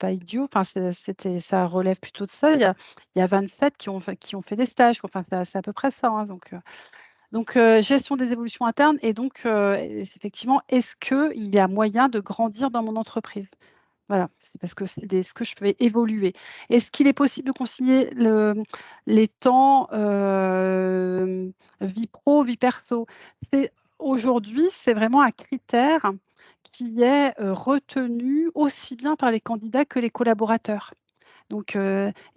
Speaker 5: idiot, enfin ça relève plutôt de ça. Il y a 27 qui ont fait des stages quoi, enfin c'est à peu près ça, hein, donc gestion des évolutions internes et donc effectivement, est-ce qu'il y a moyen de grandir dans mon entreprise? Voilà, c'est parce que c'est ce que je fais évoluer. Est-ce qu'il est possible de concilier les temps, vie pro, vie perso? Aujourd'hui, c'est vraiment un critère qui est, retenu aussi bien par les candidats que les collaborateurs. Donc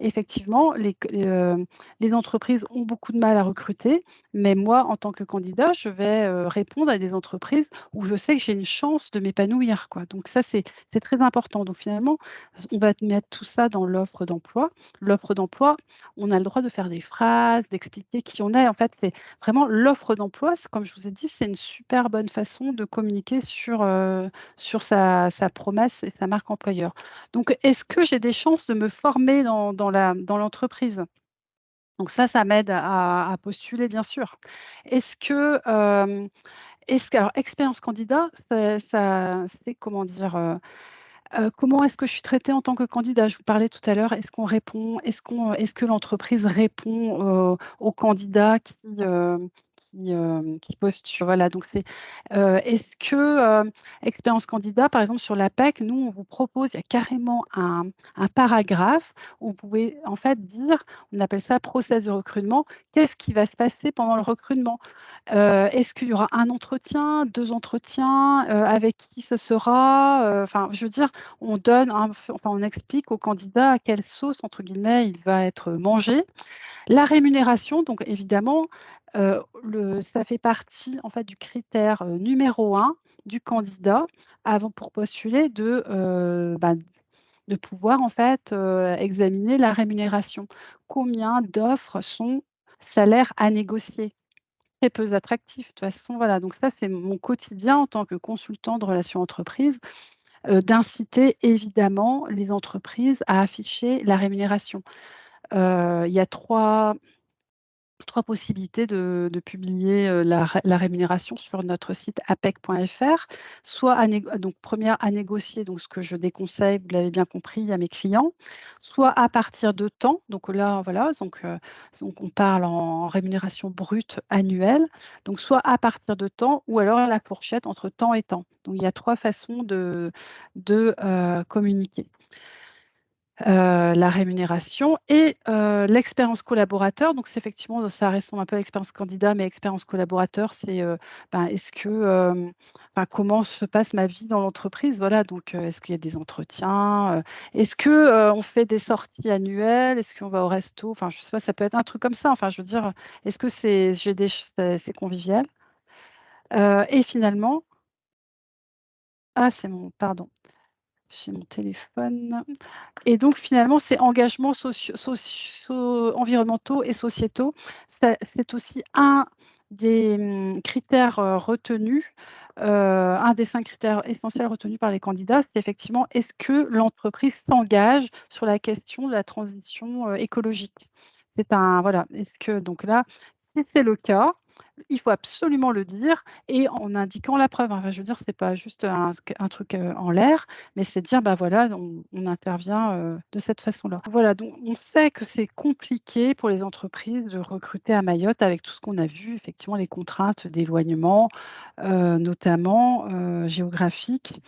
Speaker 5: effectivement, les entreprises ont beaucoup de mal à recruter, mais moi, en tant que candidat, je vais répondre à des entreprises où je sais que j'ai une chance de m'épanouir, quoi. Donc ça, c'est très important. Donc finalement, on va mettre tout ça dans l'offre d'emploi. L'offre d'emploi, on a le droit de faire des phrases, d'expliquer qui on est. En fait, c'est vraiment l'offre d'emploi, comme je vous ai dit, c'est une super bonne façon de communiquer sur sa promesse et sa marque employeur. Donc, est-ce que j'ai des chances de me former dans l'entreprise? Donc ça m'aide à postuler, bien sûr. Est-ce que, alors expérience candidat, c'est comment dire? Comment est-ce que je suis traitée en tant que candidat? Je vous parlais tout à l'heure, est-ce que l'entreprise répond, aux candidats qui postulent? Voilà, donc est-ce que, expérience candidat, par exemple sur l'APEC, nous, on vous propose, il y a carrément un paragraphe où vous pouvez en fait dire, on appelle ça process de recrutement, qu'est-ce qui va se passer pendant le recrutement? Est-ce qu'il y aura un entretien, 2 entretiens, avec qui ce sera? Enfin, je veux dire, on explique au candidat à quelle sauce, entre guillemets, il va être mangé. La rémunération, donc évidemment, ça fait partie, en fait, du critère, numéro 1 du candidat pour postuler de pouvoir, en fait, examiner la rémunération. Combien d'offres sont salaires à négocier? Très peu attractif. De toute façon, voilà, donc ça, c'est mon quotidien en tant que consultant de relations entreprises, d'inciter évidemment les entreprises à afficher la rémunération. Il y a trois possibilités de publier, la rémunération sur notre site apec.fr. Soit donc première à négocier, donc ce que je déconseille, vous l'avez bien compris, à mes clients. Soit à partir de temps, donc là, voilà, donc on parle en rémunération brute annuelle. Donc soit à partir de temps ou alors la fourchette entre temps et temps. Donc il y a 3 façons de communiquer. La rémunération et l'expérience collaborateur. Donc c'est effectivement, ça ressemble un peu à l'expérience candidat, mais expérience collaborateur, c'est, est-ce que, comment se passe ma vie dans l'entreprise? Voilà, donc est-ce qu'il y a des entretiens? Est-ce que, on fait des sorties annuelles? Est-ce qu'on va au resto? Enfin, je sais pas, ça peut être un truc comme ça. Enfin, je veux dire, est-ce que c'est convivial? Et finalement pardon, j'ai mon téléphone. Et donc finalement, ces engagements environnementaux et sociétaux, c'est aussi un des critères retenus, un des 5 critères essentiels retenus par les candidats, c'est effectivement est-ce que l'entreprise s'engage sur la question de la transition écologique? Voilà, est-ce que donc là, si c'est le cas, il faut absolument le dire et en indiquant la preuve. Enfin, je veux dire, c'est pas juste un truc en l'air, mais c'est de dire, bah voilà, on intervient de cette façon-là. Voilà, donc on sait que c'est compliqué pour les entreprises de recruter à Mayotte avec tout ce qu'on a vu, effectivement, les contraintes d'éloignement, notamment géographiques.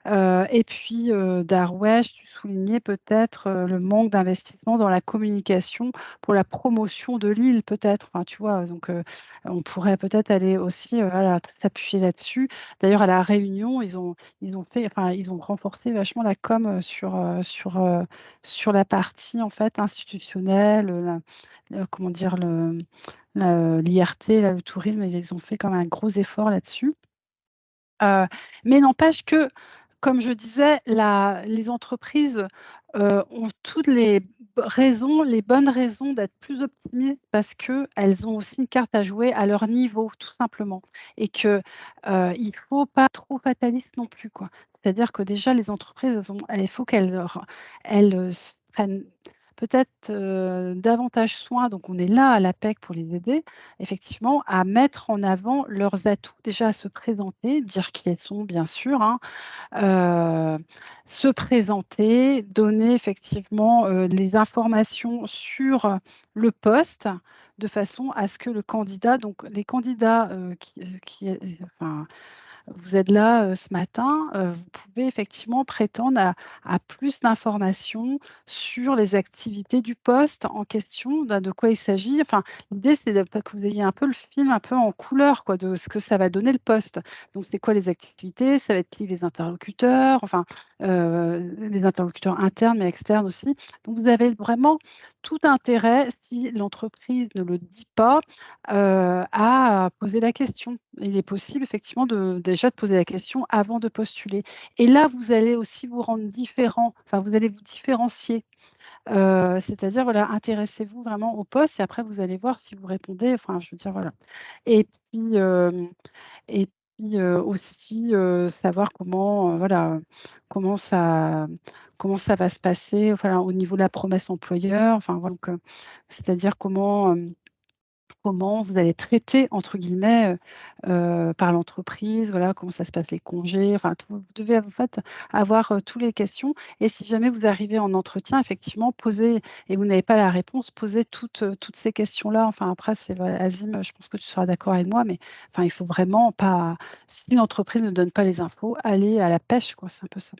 Speaker 5: Et puis, Darwesh, tu soulignais peut-être, le manque d'investissement dans la communication pour la promotion de l'île peut-être, enfin, tu vois? Donc, on pourrait peut-être aller aussi, voilà, s'appuyer là-dessus. D'ailleurs, à La Réunion, ils ont renforcé vachement la com, sur la partie, en fait, institutionnelle, comment dire? L'IRT, là, le tourisme, ils ont fait quand même un gros effort là-dessus. Mais n'empêche que, comme je disais, les entreprises, ont toutes les bonnes raisons d'être plus optimistes parce qu'elles ont aussi une carte à jouer à leur niveau, tout simplement et que, il ne faut pas trop fataliste non plus, quoi. C'est-à-dire que déjà les entreprises, il faut elles, se prennent peut-être, davantage soin, donc on est là à l'APEC pour les aider, effectivement, à mettre en avant leurs atouts, déjà à se présenter, dire qui elles sont bien sûr, hein, se présenter, donner effectivement, les informations sur le poste, de façon à ce que le candidat donc les candidats, enfin vous êtes là ce matin, vous pouvez effectivement prétendre à plus d'informations sur les activités du poste en question, de quoi il s'agit. Enfin, l'idée, c'est que vous ayez un peu le film un peu en couleur quoi, de ce que ça va donner le poste. Donc, c'est quoi les activités? Ça va être qui les interlocuteurs? Enfin, les interlocuteurs internes mais externes aussi. Donc, vous avez vraiment tout intérêt, si l'entreprise ne le dit pas, à poser la question. Il est possible effectivement déjà de poser la question avant de postuler. Et là, vous allez aussi vous rendre différent, enfin vous allez vous différencier. C'est-à-dire, voilà, intéressez-vous vraiment au poste et après vous allez voir si vous répondez, enfin je veux dire, voilà. Et puis, et puis aussi savoir comment, voilà, comment ça, comment ça va se passer, voilà, au niveau de la promesse employeur, enfin voilà, donc, c'est-à-dire comment vous allez traiter entre guillemets, par l'entreprise, voilà, comment ça se passe les congés, enfin tout vous devez en fait avoir, tous les questions et si jamais vous arrivez en entretien effectivement poser et vous n'avez pas la réponse, poser toutes ces questions-là. Enfin après c'est vrai Azim, je pense que tu seras d'accord avec moi, mais enfin il faut vraiment pas si l'entreprise ne donne pas les infos, aller à la pêche quoi, c'est un peu ça.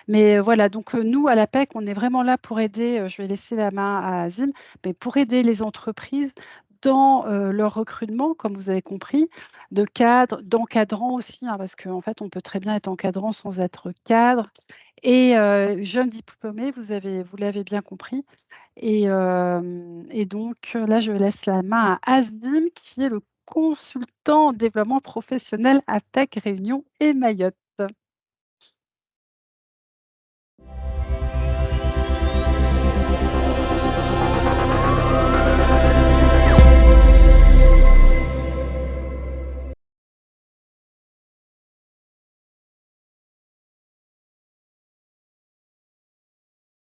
Speaker 5: Mais voilà donc, nous à l'APEC, on est vraiment là pour aider, je vais laisser la main à Azim, mais pour aider les entreprises dans, leur recrutement, comme vous avez compris, de cadres, d'encadrants aussi, hein, parce qu'en fait, on peut très bien être encadrant sans être cadre et jeunes diplômés, vous l'avez bien compris et donc là, je laisse la main à Azim qui est le consultant en développement professionnel APEC Réunion et Mayotte.